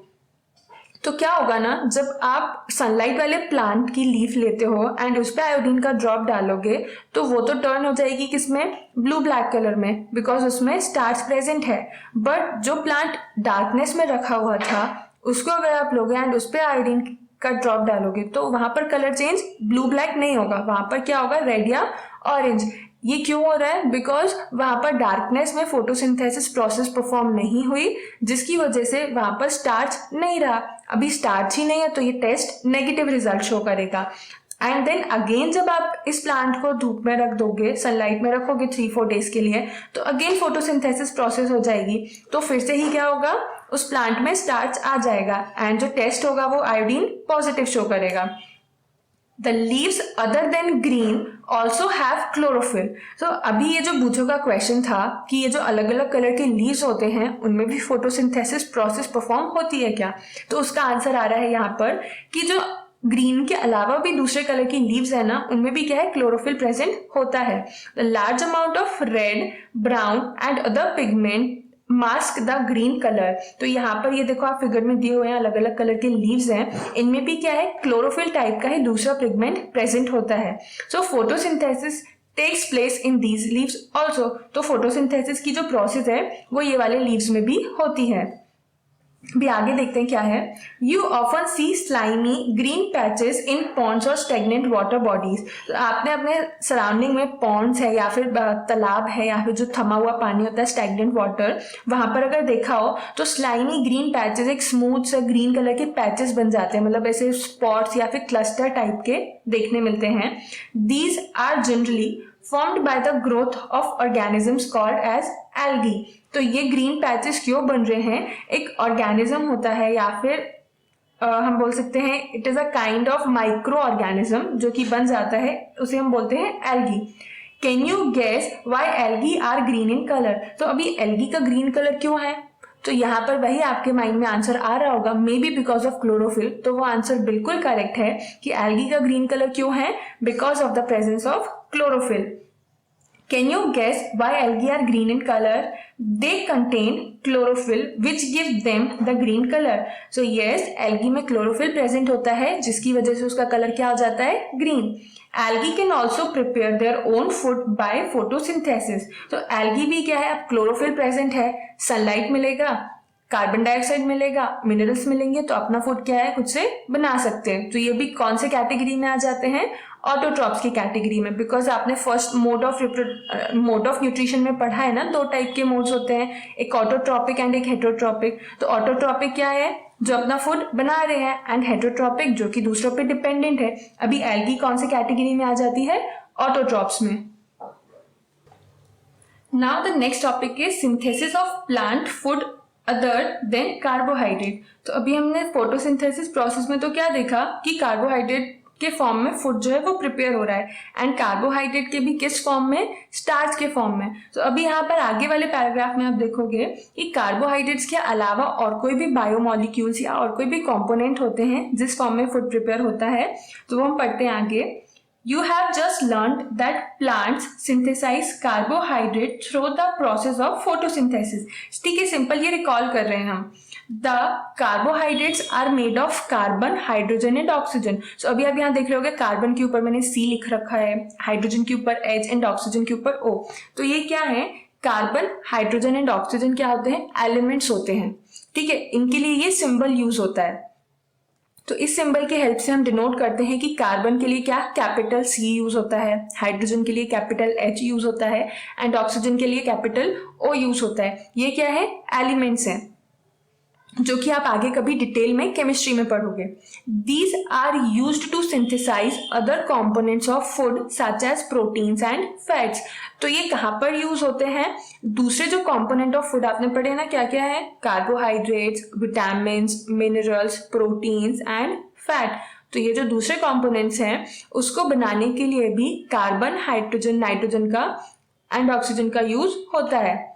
तो क्या होगा ना, जब आप सनलाइट वाले प्लांट की लीफ लेते हो एंड उस पर आयोडीन का ड्रॉप डालोगे तो वो तो टर्न हो जाएगी किसमें? ब्लू ब्लैक कलर में, बिकॉज उसमें स्टार्च प्रेजेंट है। बट जो प्लांट डार्कनेस में रखा हुआ था उसको अगर आप लोगे एंड उस पर आयोडीन का ड्रॉप डालोगे तो वहां पर कलर चेंज ब्लू ब्लैक नहीं होगा, वहां पर क्या होगा? रेड या ऑरेंज। ये क्यों हो रहा है? बिकॉज वहां पर डार्कनेस में फोटोसिंथेसिस प्रोसेस परफॉर्म नहीं हुई, जिसकी वजह से वहां पर स्टार्च नहीं रहा। अभी स्टार्च ही नहीं है तो ये टेस्ट नेगेटिव रिजल्ट शो करेगा। एंड देन अगेन जब आप इस प्लांट को धूप में रख दोगे, सनलाइट में रखोगे 3-4 days के लिए, तो अगेन फोटोसिंथेसिस प्रोसेस हो जाएगी। तो फिर से ही क्या होगा? उस प्लांट में स्टार्च आ जाएगा एंड जो टेस्ट होगा वो आयोडीन पॉजिटिव शो करेगा। The leaves other than green also have chlorophyll। तो अभी ये जो बूचो का क्वेश्चन था कि ये जो अलग अलग कलर के लीव्स होते हैं उनमें भी फोटोसिंथेसिस प्रोसेस परफॉर्म होती है क्या? तो उसका आंसर आ रहा है यहाँ पर कि जो ग्रीन के अलावा भी दूसरे कलर की लीव्स है ना, उनमें भी क्या है? क्लोरोफिल प्रेजेंट होता है। The large amount of red, brown and other pigment mask the green colour. तो यहाँ पर ये देखो आप फिगर में दिए हुए हैं अलग अलग कलर के लीव्स हैं, इनमें भी क्या है? क्लोरोफिल टाइप का ही दूसरा पिगमेंट प्रेजेंट होता है। So photosynthesis takes place in these leaves also. तो फोटोसिंथेसिस की जो प्रोसेस है वो ये वाले लीव्स में भी होती है। भी आगे देखते हैं क्या है। You often see slimy green patches in ponds और स्टेगनेंट वाटर बॉडीज। तो आपने अपने सराउंडिंग में पॉन्ड्स है या फिर तालाब है या फिर जो थमा हुआ पानी होता है स्टेगनेंट वाटर, वहां पर अगर देखा हो तो स्लाइमी ग्रीन पैचेस, एक स्मूथ से ग्रीन कलर के पैचेस बन जाते हैं, मतलब ऐसे स्पॉट्स या फिर क्लस्टर टाइप के देखने मिलते हैं। These are generally formed by the growth of organisms called as algae। तो ये ग्रीन पैचेस क्यों बन रहे हैं, एक ऑर्गेनिज्म होता है या फिर हम बोल सकते हैं it is a kind of micro organism जो कि बन जाता है, उसे हम बोलते हैं algae. Can you guess why algae are green in colour. तो अभी एल्गी का ग्रीन कलर क्यों है, तो यहाँ पर वही आपके माइंड में आंसर आ रहा होगा, may be because of chlorophyll. तो वो आंसर बिल्कुल करेक्ट है कि एल्गी का ग्रीन कलर क्यों है, because of the presence of chlorophyll। Can you guess why algae are green in color? They contain chlorophyll which gives them the green color। So yes, algae में chlorophyll present होता है जिसकी वजह से उसका कलर क्या हो जाता है, green। Algae can also prepare their own food by photosynthesis। तो algae भी क्या है, अब chlorophyll present है, sunlight मिलेगा, कार्बन डाइऑक्साइड मिलेगा, मिनरल्स मिलेंगे, तो अपना फूड क्या है खुद से बना सकते हैं। तो ये भी कौन से कैटेगरी में आ जाते हैं, ऑटोट्रॉप्स की कैटेगरी में, बिकॉज आपने फर्स्ट मोड ऑफ न्यूट्रिशन में पढ़ा है ना, दो टाइप के मोड्स होते हैं, एक ऑटोट्रॉपिक एंड एक हेटरोट्रॉपिक। तो ऑटोट्रॉपिक क्या है, जो अपना फूड बना रहे हैं, एंड हेटरोट्रॉपिक जो कि दूसरों पे डिपेंडेंट है। अभी एल्गी कौन से कैटेगरी में आ जाती है, ऑटोट्रॉप्स में। Now the next topic is synthesis of plant food other than carbohydrate. तो अभी हमने फोटोसिंथेसिस प्रोसेस में तो क्या देखा कि कार्बोहाइड्रेट के फॉर्म में फूड जो है वो प्रिपेयर हो रहा है, एंड कार्बोहाइड्रेट के भी किस फॉर्म में, स्टार्च के फॉर्म में। तो अभी यहाँ पर आगे वाले पैराग्राफ में आप देखोगे कि कार्बोहाइड्रेट्स के अलावा और कोई भी बायोमोलिक्यूल्स या और कोई भी कंपोनेंट होते हैं जिस फॉर्म में फूड प्रिपेयर होता है। तो वो हम पढ़ते हैं आगे। You have just learned that plants synthesize carbohydrate through the process of photosynthesis। ठीक है, सिंपल ये रिकॉल कर रहे हैं हम। The carbohydrates are made of carbon, hydrogen and oxygen। So अभी आप यहाँ देख रहे होगे कार्बन के ऊपर मैंने C लिख रखा है, हाइड्रोजन के ऊपर H एंड ऑक्सीजन के ऊपर O। तो ये क्या है, कार्बन, हाइड्रोजन एंड ऑक्सीजन क्या होते हैं, एलिमेंट्स होते हैं। ठीक है, इनके लिए ये सिंबल यूज होता है। तो इस सिंबल की हेल्प से हम डिनोट करते हैं कि कार्बन के लिए क्या, कैपिटल C यूज होता है, हाइड्रोजन के लिए कैपिटल H यूज होता है, एंड ऑक्सीजन के लिए कैपिटल O यूज होता है। ये क्या है, एलिमेंट्स हैं, जो कि आप आगे कभी डिटेल में केमिस्ट्री में पढ़ोगे। These are used to synthesise other components of food such as proteins and fats. तो ये कहाँ पर यूज होते हैं, दूसरे जो कंपोनेंट ऑफ फूड आपने पढ़े ना, क्या क्या है, carbohydrates, vitamins, minerals, proteins and fat. तो ये जो दूसरे कंपोनेंट्स हैं उसको बनाने के लिए भी कार्बन, हाइड्रोजन, नाइट्रोजन का एंड ऑक्सीजन का यूज होता है।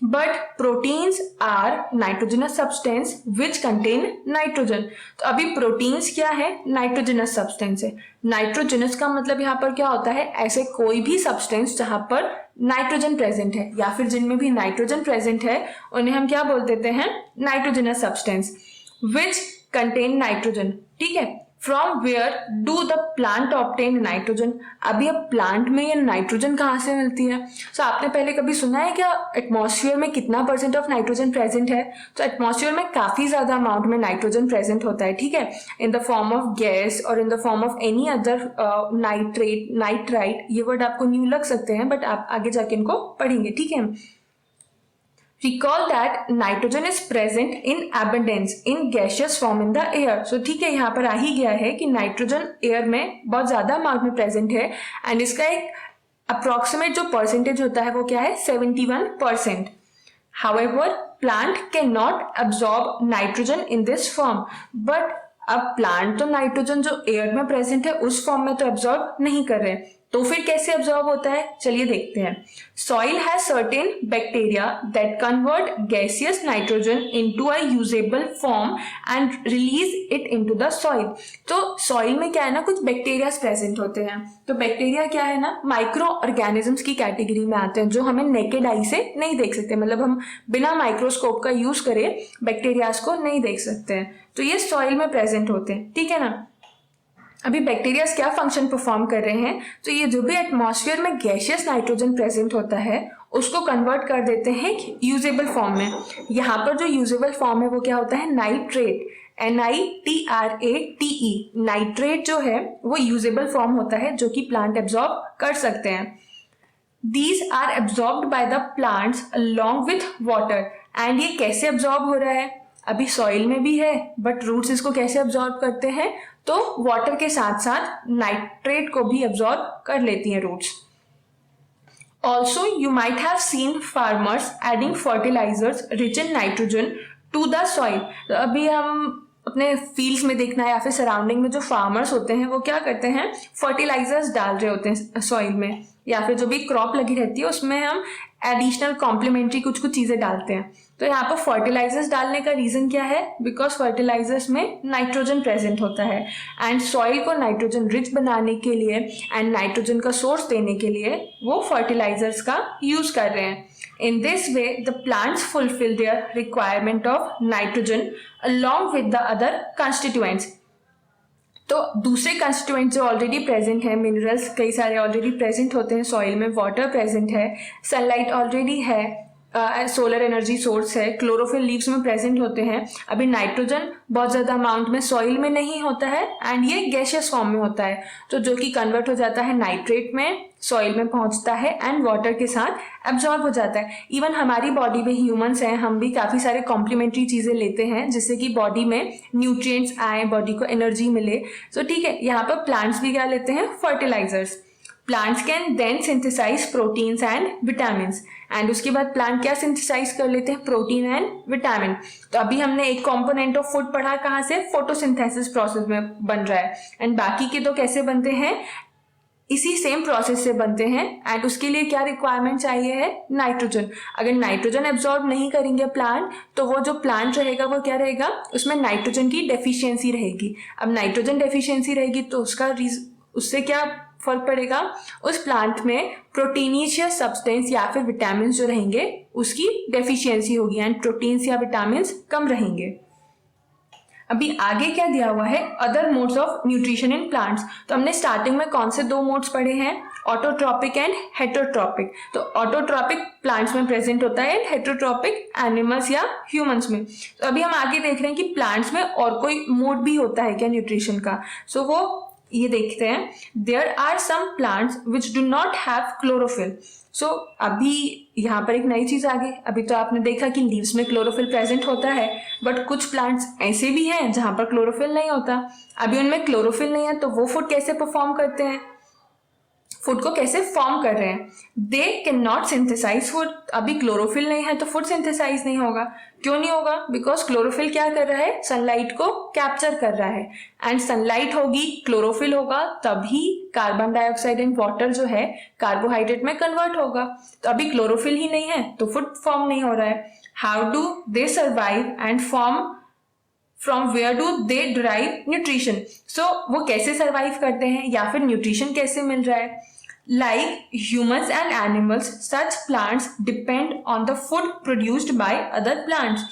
But proteins are nitrogenous substance which contain nitrogen. तो अभी प्रोटीन्स क्या है, नाइट्रोजनस सब्सटेंस है। नाइट्रोजनस का मतलब यहाँ पर क्या होता है, ऐसे कोई भी सब्सटेंस जहां पर नाइट्रोजन प्रेजेंट है या फिर जिनमें भी नाइट्रोजन प्रेजेंट है उन्हें हम क्या बोल देते हैं, nitrogenous substance which contain nitrogen. ठीक है, from where do the plant obtain nitrogen. अभी अब प्लांट में ये नाइट्रोजन कहाँ से मिलती है। सो आपने पहले कभी सुना है क्या, एटमॉस्फेयर में कितना % ऑफ नाइट्रोजन प्रेजेंट है। तो एटमॉस्फेयर में काफी ज्यादा अमाउंट में नाइट्रोजन प्रेजेंट होता है। ठीक है, in the form of gas और in the form of any other nitrate, nitrite, ये वर्ड आपको न्यू लग सकते हैं बट आप आगे जाके इनको पढ़ेंगे। ठीक है, Recall that nitrogen is present in abundance in gaseous form in the air। So ठीक है, यहाँ पर आ ही गया है कि नाइट्रोजन एयर में बहुत ज्यादा अमाउंट में प्रेजेंट है, एंड इसका एक अप्रोक्सीमेट जो परसेंटेज होता है वो क्या है, 71%। However, plant cannot absorb nitrogen in this form। But अब प्लांट तो नाइट्रोजन जो एयर में प्रेजेंट है उस फॉर्म में तो एब्जॉर्ब नहीं कर रहे, तो फिर कैसे एब्जॉर्ब होता है, चलिए देखते हैं। Soil has certain bacteria that convert gaseous nitrogen into a usable form and release it into the soil. तो सॉइल में क्या है ना, कुछ बैक्टीरिया प्रेजेंट होते हैं। तो बैक्टीरिया क्या है ना, माइक्रो ऑर्गेनिजम्स की कैटेगरी में आते हैं जो हमें नेकेड आई से नहीं देख सकते, मतलब हम बिना माइक्रोस्कोप का यूज करे बैक्टीरियाज को नहीं देख सकते हैं। तो ये सॉइल में प्रेजेंट होते हैं। ठीक है ना, अभी बैक्टीरियाज क्या फंक्शन परफॉर्म कर रहे हैं, तो ये जो भी एटमॉस्फेयर में गैसियस नाइट्रोजन प्रेजेंट होता है उसको कन्वर्ट कर देते हैं यूजेबल फॉर्म में। यहाँ पर जो यूजेबल फॉर्म है वो क्या होता है, नाइट्रेट, NITRATE। नाइट्रेट जो है वो यूजेबल फॉर्म होता है जो कि प्लांट एब्जॉर्ब कर सकते हैं। These are absorbed by the plants along with water। And ये कैसे absorb हो रहा है, अभी सॉइल में भी है बट रूट्स इसको कैसे absorb करते हैं, तो वाटर के साथ साथ नाइट्रेट को भी absorb कर लेती हैं roots. Also, you might have seen farmers adding fertilizers rich in nitrogen to the soil। तो अभी हम अपने फील्ड्स में देखना है या फिर सराउंडिंग में जो फार्मर्स होते हैं वो क्या करते हैं, फर्टिलाइजर्स डाल रहे होते हैं सॉइल में, या फिर जो भी क्रॉप लगी रहती है उसमें हम एडिशनल कॉम्प्लीमेंट्री कुछ कुछ चीजें डालते हैं। तो यहाँ पर फर्टिलाइजर्स डालने का रीजन क्या है, बिकॉज फर्टिलाइजर्स में नाइट्रोजन प्रेजेंट होता है एंड सॉइल को नाइट्रोजन रिच बनाने के लिए एंड नाइट्रोजन का सोर्स देने के लिए वो फर्टिलाइजर्स का यूज कर रहे हैं। In this way the plants fulfil their requirement of nitrogen along with the other constituents. तो दूसरे कंस्टिट्यूएंट जो ऑलरेडी प्रेजेंट है, मिनरल्स कई सारे ऑलरेडी प्रेजेंट होते हैं सॉइल में, वाटर प्रेजेंट है, सनलाइट ऑलरेडी है, सोलर एनर्जी सोर्स है, क्लोरोफिल लीव्स में प्रेजेंट होते हैं। अभी नाइट्रोजन बहुत ज़्यादा अमाउंट में सॉइल में नहीं होता है एंड ये गैसियस फॉर्म में होता है, तो जो कि कन्वर्ट हो जाता है नाइट्रेट में, सॉइल में पहुंचता है एंड वाटर के साथ एब्जॉर्ब हो जाता है। इवन हमारी बॉडी में ह्यूमंस हैं, हम भी काफ़ी सारे कॉम्प्लीमेंट्री चीज़ें लेते हैं जिससे कि बॉडी में न्यूट्रिएंट्स आए, बॉडी को एनर्जी मिले। तो ठीक है, यहाँ पर प्लांट्स भी क्या लेते हैं, fertilisers. Plants can then synthesise proteins and vitamins, and उसके बाद प्लांट क्या सिंथेसाइज कर लेते हैं, प्रोटीन एंड विटामिन। तो अभी हमने एक कंपोनेंट ऑफ फूड पढ़ा, कहाँ से, फोटोसिंथेसिस प्रोसेस में बन रहा है, एंड बाकी के तो कैसे बनते हैं, इसी सेम प्रोसेस से बनते हैं। एंड उसके लिए क्या रिक्वायरमेंट चाहिए है, नाइट्रोजन। अगर नाइट्रोजन एब्जॉर्ब नहीं करेंगे प्लांट तो वो जो प्लांट रहेगा वो क्या रहेगा, उसमें नाइट्रोजन की डेफिशिएंसी रहेगी। अब नाइट्रोजन डेफिशिएंसी रहेगी तो उससे क्या फर्क पड़ेगा, उस प्लांट में प्रोटीनिशियस सब्सटेंस या फिर विटामिन जो रहेंगे उसकी डेफिशिएंसी होगी एंड प्रोटीन्स या विटामिन कम रहेंगे। अभी आगे क्या दिया हुआ है, other modes of nutrition in plants. तो हमने स्टार्टिंग में कौन से दो मोड्स पढ़े हैं, ऑटोट्रॉपिक एंड हेटरोट्रॉपिक। तो ऑटोट्रॉपिक प्लांट्स में प्रेजेंट होता है एंड हेटरोट्रॉपिक एनिमल्स या ह्यूमंस में। तो अभी हम आगे देख रहे हैं कि प्लांट्स में और कोई मोड भी होता है क्या न्यूट्रिशन का। सो वो ये देखते हैं, there are some plants which do not have chlorophyll. So अभी यहाँ पर एक नई चीज आ गई। अभी तो आपने देखा कि लीव्स में क्लोरोफिल प्रेजेंट होता है, बट कुछ प्लांट्स ऐसे भी हैं जहां पर क्लोरोफिल नहीं होता। अभी उनमें क्लोरोफिल नहीं है तो वो फूड कैसे परफॉर्म करते हैं, फूड को कैसे फॉर्म कर रहे हैं, they can not synthesise food. अभी क्लोरोफिल नहीं है तो फूड सिंथेसाइज नहीं होगा। क्यों नहीं होगा, बिकॉज क्लोरोफिल क्या कर रहा है, सनलाइट को कैप्चर कर रहा है, एंड सनलाइट होगी, क्लोरोफिल होगा, तभी कार्बन डाइऑक्साइड एंड वाटर जो है कार्बोहाइड्रेट में कन्वर्ट होगा। तो अभी क्लोरोफिल ही नहीं है तो फूड फॉर्म नहीं हो रहा है। How do they survive and form, from where do they derive nutrition. So वो कैसे सर्वाइव करते हैं या फिर न्यूट्रिशन कैसे मिल रहा है। Like humans and animals, such plants depend on the food produced by other plants।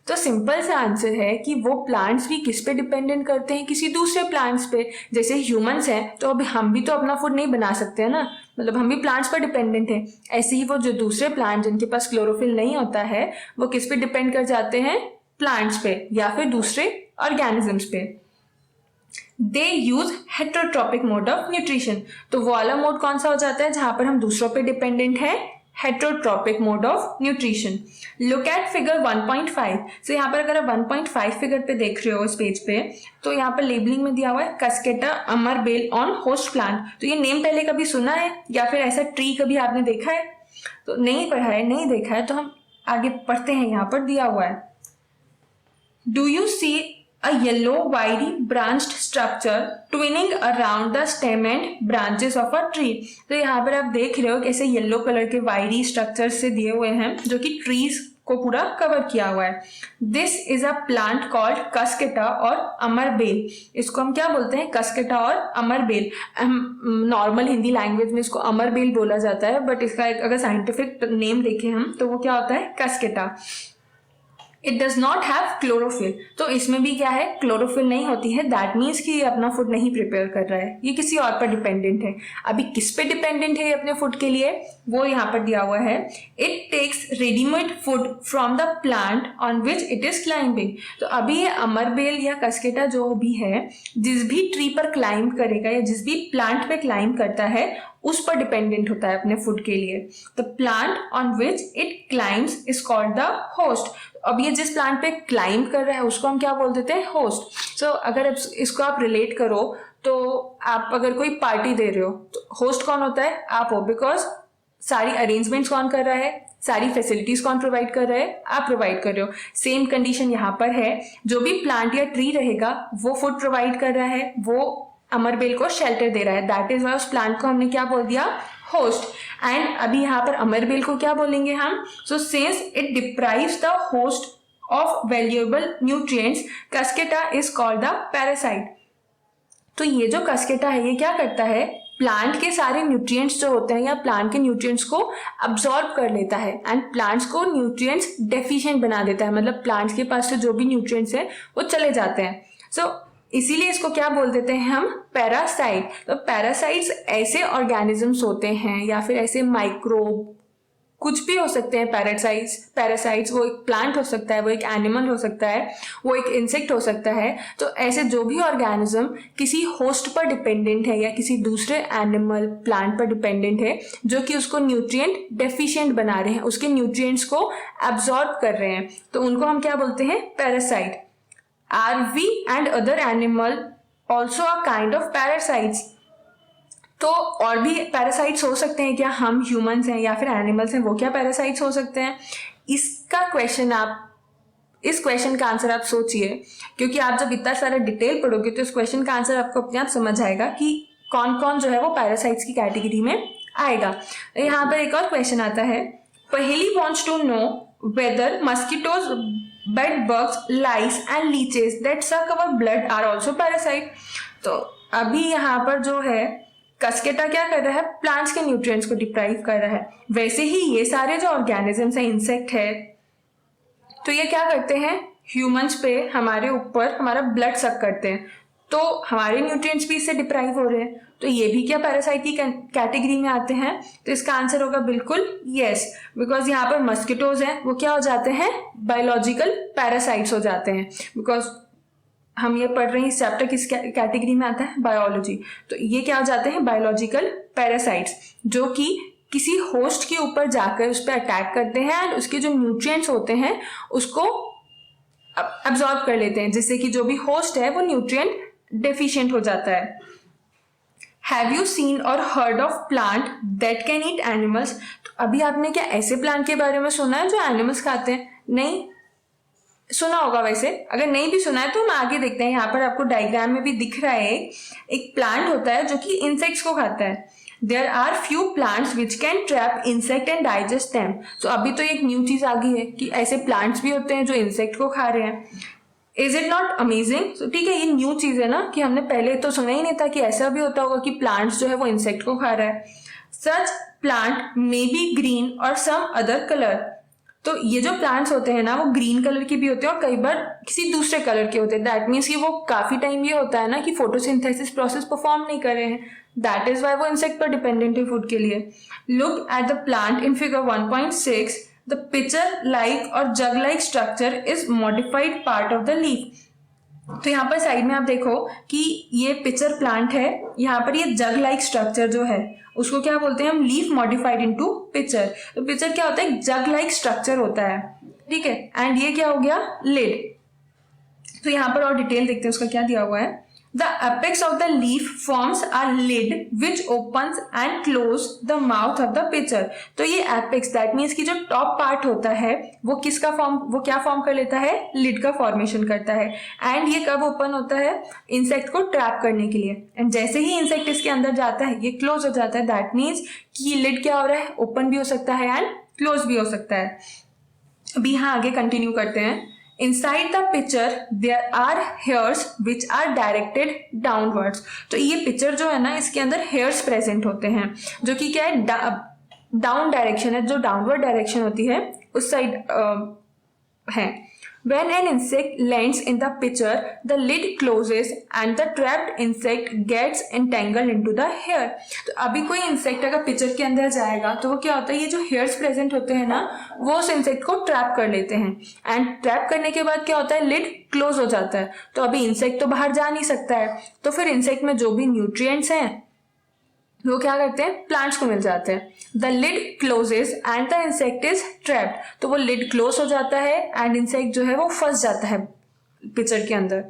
तो सिंपल सा आंसर है कि वो प्लांट्स भी किस पे डिपेंडेंट करते हैं, किसी दूसरे प्लांट्स पे। जैसे ह्यूमंस हैं तो अब हम भी तो अपना फूड नहीं बना सकते हैं ना, मतलब हम भी प्लांट्स पर डिपेंडेंट हैं। ऐसे ही वो जो दूसरे प्लांट जिनके पास क्लोरोफिल नहीं होता है वो किस पे डिपेंड कर जाते हैं, प्लांट्स पे या फिर दूसरे ऑर्गेनिजम्स पे। They use heterotrophic mode of nutrition. तो वो वाला मोड कौन सा हो जाता है जहां पर हम दूसरों पे डिपेंडेंट है, heterotrophic mode of nutrition. Look at figure 1.5। सो यहाँ पर अगर आप 1.5 फिगर पे देख रहे हो इस पेज पे, तो यहाँ पर लेबलिंग में दिया हुआ है कस्केटा अमरबेल ऑन होस्ट प्लांट। तो ये नेम पहले कभी सुना है या फिर ऐसा ट्री कभी आपने देखा है, तो नहीं पढ़ा है, नहीं देखा है, तो हम आगे पढ़ते हैं। यहाँ पर दिया हुआ है, do you see a yellow wiry branched structure twining around the stem and branches of a tree। तो यहाँ पर आप देख रहे हो कैसे येलो कलर के वायरी स्ट्रक्चर से दिए हुए हैं जो कि ट्रीज को पूरा कवर किया हुआ है। This is a plant called cuscuta और अमरबेल। इसको हम क्या बोलते हैं, कस्केटा और अमरबेल। नॉर्मल हिंदी लैंग्वेज में इसको अमरबेल बोला जाता है, बट इसका एक अगर साइंटिफिक नेम देखें हम तो वो क्या होता है, cuscuta. It does not have chlorophyll. तो इसमें भी क्या है, क्लोरोफिल नहीं होती है। दैट मीन्स कि ये अपना फूड नहीं प्रिपेयर कर रहा है, ये किसी और पर डिपेंडेंट है। अभी किस पे डिपेंडेंट है ये अपने फूड के लिए, वो यहाँ पर दिया हुआ है। It takes readymade food from the plant on which it is climbing. तो अभी ये अमरबेल या कस्केटा जो भी है, जिस भी ट्री पर क्लाइंब करेगा या जिस भी प्लांट पे क्लाइंब करता है उस पर डिपेंडेंट होता है अपने फूड के लिए। The plant on which it climbs is called the host. अब ये जिस प्लांट पे क्लाइंब कर रहा है उसको हम क्या बोल देते हैं, होस्ट। सो अगर इसको आप रिलेट करो तो आप अगर कोई पार्टी दे रहे हो तो होस्ट कौन होता है, आप हो, बिकॉज सारी अरेंजमेंट्स कौन कर रहा है, सारी फैसिलिटीज कौन प्रोवाइड कर रहा है, आप प्रोवाइड कर रहे हो। सेम कंडीशन यहाँ पर है, जो भी प्लांट या ट्री रहेगा वो फूड प्रोवाइड कर रहा है, वो अमरबेल को शेल्टर दे रहा है। दैट इज वाई उस प्लांट को हमने क्या बोल दिया, होस्ट। एंड अभी यहाँ पर अमरबेल को क्या बोलेंगे हम, so since it deprives the host of valuable nutrients, Cuscuta is called the parasite. तो ये जो कस्केटा है ये क्या करता है, प्लांट के सारे न्यूट्रिएंट्स जो होते हैं या प्लांट के न्यूट्रिएंट्स को अब्सॉर्ब कर लेता है एंड प्लांट्स को न्यूट्रिएंट्स डेफिशिएंट बना देता है। मतलब प्लांट्स के पास से जो भी न्यूट्रिएंट्स है वो चले जाते हैं। सो इसीलिए इसको क्या बोल देते हैं हम, पैरासाइट। तो पैरासाइट्स ऐसे ऑर्गेनिजम्स होते हैं या फिर ऐसे माइक्रोब, कुछ भी हो सकते हैं पैरासाइट्स। वो एक प्लांट हो सकता है, वो एक एनिमल हो सकता है, वो एक इंसेक्ट हो सकता है। तो ऐसे जो भी ऑर्गेनिज्म किसी होस्ट पर डिपेंडेंट है या किसी दूसरे एनिमल प्लांट पर डिपेंडेंट है जो कि उसको न्यूट्रिएंट डेफिशिएंट बना रहे हैं, उसके न्यूट्रिएंट्स को एब्जॉर्ब कर रहे हैं, तो उनको हम क्या बोलते हैं, parasite. Are we and other animal also a kind of parasites? तो और भी पैरासाइट्स हो सकते हैं क्या, हम ह्यूमंस हैं या फिर एनिमल्स हैं, वो क्या पैरासाइट्स हो सकते हैं? इसका क्वेश्चन इस क्वेश्चन का आंसर आप सोचिए, क्योंकि आप जब इतना सारा डिटेल पढ़ोगे तो इस क्वेश्चन का आंसर आपको अपने आप समझ आएगा कि कौन कौन जो है वो पैरासाइट्स की कैटेगरी में आएगा। यहाँ पर एक और क्वेश्चन आता है, Paheli wants to know whether mosquitoes, bed bugs, lice and leeches that suck our blood are also parasite। तो अभी यहाँ पर जो है कस्केटा क्या कर रहा है, प्लांट्स के न्यूट्रिएंट्स को डिप्राइव कर रहा है। वैसे ही ये सारे जो ऑर्गेनिजम्स हैं, इंसेक्ट है, तो ये क्या करते हैं, ह्यूमंस पे हमारे ऊपर हमारा ब्लड सक करते हैं, तो हमारे न्यूट्रिएंट्स भी इससे डिप्राइव हो रहे हैं। तो ये भी क्या पैरासाइट की कैटेगरी में आते हैं? तो इसका आंसर होगा बिल्कुल यस, बिकॉज यहाँ पर मस्किटोज हैं, वो क्या हो जाते हैं, बायोलॉजिकल पैरासाइट्स हो जाते हैं। बिकॉज हम ये पढ़ रहे हैं, इस चैप्टर किस कैटेगरी में आता है, बायोलॉजी। तो ये क्या हो जाते हैं, बायोलॉजिकल पैरासाइट्स, जो कि किसी होस्ट के ऊपर जाकर उस पर अटैक करते हैं एंड उसके जो न्यूट्रिएंट्स होते हैं उसको अब्सॉर्ब कर लेते हैं, जिससे कि जो भी होस्ट है वो न्यूट्रिएंट डेफिशिएंट हो जाता है। हैव यू सीन और heard of plant that can eat animals? तो अभी आपने क्या ऐसे प्लांट के बारे में सुना है जो एनिमल्स खाते हैं? नहीं सुना होगा। वैसे अगर नहीं भी सुना है तो हम आगे देखते हैं। यहाँ पर आपको डायग्राम में भी दिख रहा है, एक प्लांट होता है जो कि इंसेक्ट्स को खाता है। There are few plants which can trap insect and digest them. तो अभी तो एक न्यू चीज आ गई है कि ऐसे प्लांट्स भी होते हैं जो इंसेक्ट को खा रहे हैं। Is it not amazing? तो ठीक है, ये न्यू चीज है ना, कि हमने पहले तो सुना ही नहीं था कि ऐसा भी होता होगा कि प्लांट्स जो है वो इंसेक्ट को खा रहा है। सच प्लांट मे बी ग्रीन और सम अदर कलर। तो ये जो प्लांट्स होते हैं ना वो ग्रीन कलर के भी होते हैं और कई बार किसी दूसरे कलर के होते हैं। दैट मीन्स कि वो काफी टाइम ये होता है ना कि फोटोसिंथेसिस प्रोसेस परफॉर्म नहीं कर रहे हैं। दैट इज वाई वो इंसेक्ट पर डिपेंडेंट है फूड के लिए। Look at the plant in figure 1.6। The pitcher-like or jug-like structure is modified part of the leaf। तो यहाँ पर साइड में आप देखो कि ये पिचर प्लांट है, यहाँ पर ये जग लाइक स्ट्रक्चर जो है उसको क्या बोलते हैं हम, लीफ मॉडिफाइड इनटू पिचर। तो पिचर क्या होता है, जग लाइक स्ट्रक्चर होता है, ठीक है। एंड ये क्या हो गया, लिड। तो यहाँ पर और डिटेल देखते हैं उसका क्या दिया हुआ है। The apex of the leaf forms a lid which opens and closes the mouth of the pitcher। तो ये apex that means कि जो टॉप पार्ट होता है वो क्या फॉर्म कर लेता है, लिड का फॉर्मेशन करता है। एंड ये कब ओपन होता है, इंसेक्ट को ट्रैप करने के लिए। एंड जैसे ही इंसेक्ट इसके अंदर जाता है ये क्लोज हो जाता है। दैट मीन्स कि ये लिड क्या हो रहा है, ओपन भी हो सकता है एंड क्लोज भी हो सकता है। अभी यहाँ आगे कंटिन्यू करते हैं। Inside the pitcher there are hairs which are directed downwards। तो ये पिक्चर जो है ना इसके अंदर हेयर्स प्रेजेंट होते हैं जो कि क्या है, डाउन डायरेक्शन है, जो डाउनवर्ड डायरेक्शन होती है उस साइड है। When an insect lands in the pitcher, the lid closes and the trapped insect gets entangled into the hair. तो अभी कोई इंसेक्ट अगर पिक्चर के अंदर जाएगा तो वो क्या होता है, ये जो हेयर्स प्रेजेंट होते हैं ना, वो उस इंसेक्ट को ट्रैप कर लेते हैं, एंड ट्रैप करने के बाद क्या होता है, लिड क्लोज हो जाता है। तो अभी इंसेक्ट तो बाहर जा नहीं सकता है, तो फिर इंसेक्ट में जो भी न्यूट्रिएंट्स हैं वो क्या करते हैं, प्लांट्स को मिल जाते हैं। The lid closes and the insect is trapped, तो वो लिड क्लोज हो जाता है एंड इंसेक्ट जो है वो फंस जाता है पिक्चर के अंदर।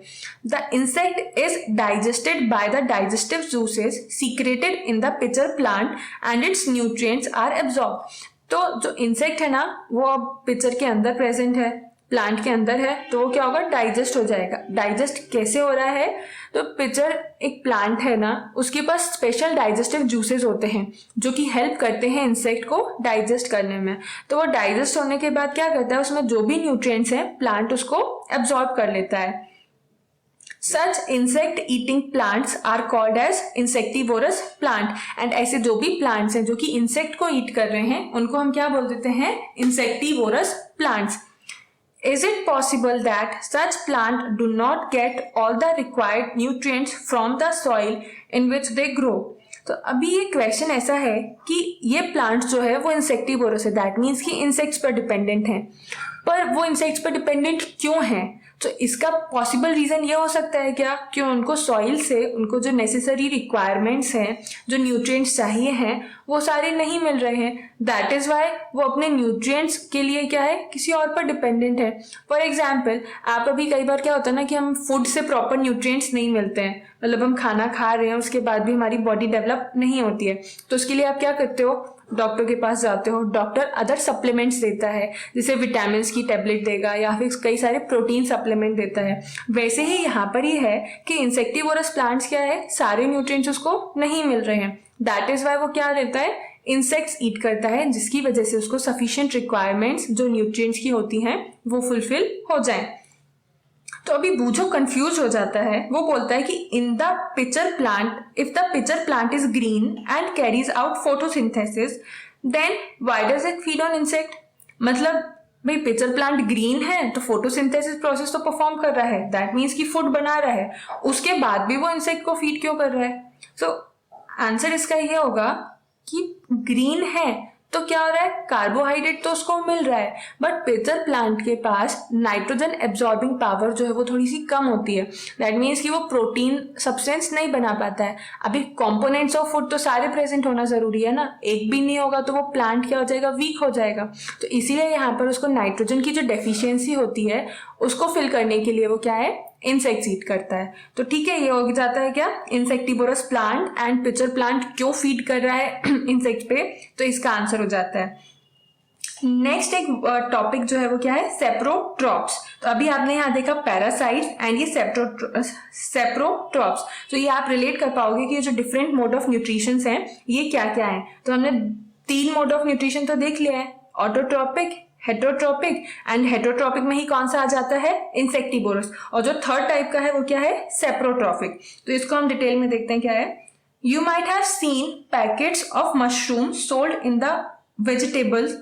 The insect is digested by the digestive juices secreted in the pitcher plant and its nutrients are absorb. तो जो इंसेक्ट है ना, वो अब पिक्चर के अंदर प्रेजेंट है, प्लांट के अंदर है, तो वो क्या होगा, डाइजेस्ट हो जाएगा। डाइजेस्ट कैसे हो रहा है, तो पिक्चर एक प्लांट है ना, उसके पास स्पेशल डाइजेस्टिव जूसेस होते हैं जो कि हेल्प करते हैं इंसेक्ट को डाइजेस्ट करने में। तो वो डाइजेस्ट होने के बाद क्या करता है, उसमें जो भी न्यूट्रिएंट्स हैं प्लांट उसको एब्जॉर्ब कर लेता है। Such insect eating plants are called as insectivorous plant, and ऐसे जो भी plants हैं जो कि इंसेक्ट को ईट कर रहे हैं उनको हम क्या बोल देते हैं, insectivorous plants. Is it possible that such plant do not get all the required nutrients from the soil in which they grow? तो अभी ये क्वेश्चन ऐसा है कि ये प्लांट्स जो है वो इंसेक्टिवोरस है, दैट मीन्स कि इंसेक्ट्स पर डिपेंडेंट हैं, पर वो इंसेक्ट्स पर डिपेंडेंट क्यों हैं? तो इसका पॉसिबल रीज़न ये हो सकता है क्या कि उनको सॉइल से उनको जो नेसेसरी रिक्वायरमेंट्स हैं, जो न्यूट्रिएंट्स चाहिए हैं, वो सारे नहीं मिल रहे हैं। दैट इज़ वाई वो अपने न्यूट्रिएंट्स के लिए क्या है, किसी और पर डिपेंडेंट है। फॉर एग्जाम्पल, आप अभी कई बार क्या होता है ना कि हम फूड से प्रॉपर न्यूट्रिएंट्स नहीं मिलते हैं, मतलब हम खाना खा रहे हैं उसके बाद भी हमारी बॉडी डेवलप नहीं होती है, तो उसके लिए आप क्या करते हो, डॉक्टर के पास जाते हो, डॉक्टर अदर सप्लीमेंट्स देता है, जैसे विटामिन की टैबलेट देगा या फिर कई सारे प्रोटीन सप्लीमेंट देता है। वैसे ही यहाँ पर ही है कि इंसेक्टिवोरस प्लांट्स क्या है, सारे न्यूट्रिएंट्स उसको नहीं मिल रहे हैं, दैट इज वाई वो क्या रहता है, इंसेक्ट्स ईट करता है, जिसकी वजह से उसको सफिशिएंट रिक्वायरमेंट्स जो न्यूट्रिएंट्स की होती हैं वो फुलफिल हो जाएं। तो अभी बूझो कंफ्यूज हो जाता है, वो बोलता है कि in the pitcher plant, if the pitcher plant is green and carries out photosynthesis, then why does it feed on insect? मतलब भाई पिक्चर प्लांट ग्रीन है तो फोटोसिंथेसिस प्रोसेस तो परफॉर्म कर रहा है, दैट मीन्स कि फूड बना रहा है, उसके बाद भी वो इंसेक्ट को फीड क्यों कर रहा है? सो आंसर इसका ये होगा कि ग्रीन है तो क्या हो रहा है, कार्बोहाइड्रेट तो उसको मिल रहा है, बट पिक्चर प्लांट के पास नाइट्रोजन एब्जॉर्बिंग पावर जो है वो थोड़ी सी कम होती है, दैट मीन्स कि वो प्रोटीन सब्सटेंस नहीं बना पाता है। अभी कंपोनेंट्स ऑफ फूड तो सारे प्रेजेंट होना जरूरी है ना, एक भी नहीं होगा तो वो प्लांट क्या हो जाएगा, वीक हो जाएगा। तो इसीलिए यहाँ पर उसको नाइट्रोजन की जो डेफिशिएंसी होती है उसको फिल करने के लिए वो क्या है, इंसेक्ट्स ईट करता है। तो ठीक है, ये हो जाता है क्या, insectivorous plant and pitcher plant क्यों फीड कर रहा है इंसेक्ट पे, तो इसका आंसर हो जाता है। नेक्स्ट एक टॉपिक जो है वो क्या है, सेप्रोट्रॉप्स। तो अभी आपने यहाँ देखा पैरासाइट्स एंड ये सेप्रोट्रॉप्स, तो ये आप रिलेट कर पाओगे कि ये जो डिफरेंट मोड ऑफ न्यूट्रिशंस हैं ये क्या क्या है। तो हमने 3 मोड ऑफ न्यूट्रिशन तो देख लिया है, ऑटोट्रॉपिक, हेटरोट्रॉपिक, एंड हेटरोट्रॉपिक में ही कौन सा आ जाता है, इंसेक्टिवोरस, और जो थर्ड टाइप का है वो क्या है, सेप्रोट्रॉपिक। तो इसको हम डिटेल में देखते हैं क्या है। You might have seen packets of mushroom sold in the vegetables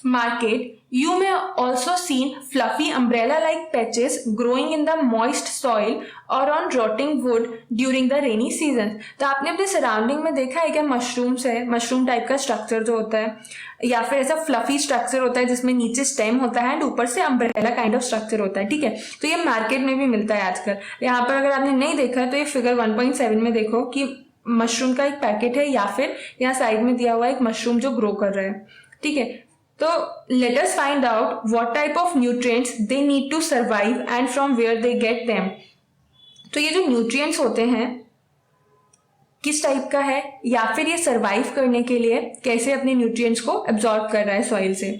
market. You may also seen fluffy umbrella-like patches growing in the moist soil or on rotting wood during the rainy season. तो आपने अपने सराउंडिंग में देखा है क्या, मशरूम्स है, मशरूम टाइप का स्ट्रक्चर जो होता है, या फिर ऐसा फ्लफी स्ट्रक्चर होता है जिसमें नीचे स्टेम होता है एंड ऊपर से अम्ब्रेला काइंड ऑफ स्ट्रक्चर होता है, ठीक है। तो ये मार्केट में भी मिलता है आजकल। यहाँ पर अगर आपने नहीं देखा है तो ये फिगर 1.7 में देखो कि मशरूम का एक पैकेट है, या फिर यहाँ साइड में दिया हुआ एक मशरूम जो ग्रो कर रहा है, ठीक है। तो let us find out what type of nutrients they need to survive and from where they get them. तो ये जो न्यूट्रिएंट्स होते हैं किस टाइप का है, या फिर ये सरवाइव करने के लिए कैसे अपने न्यूट्रिएंट्स को एब्जॉर्ब कर रहा है सॉइल से।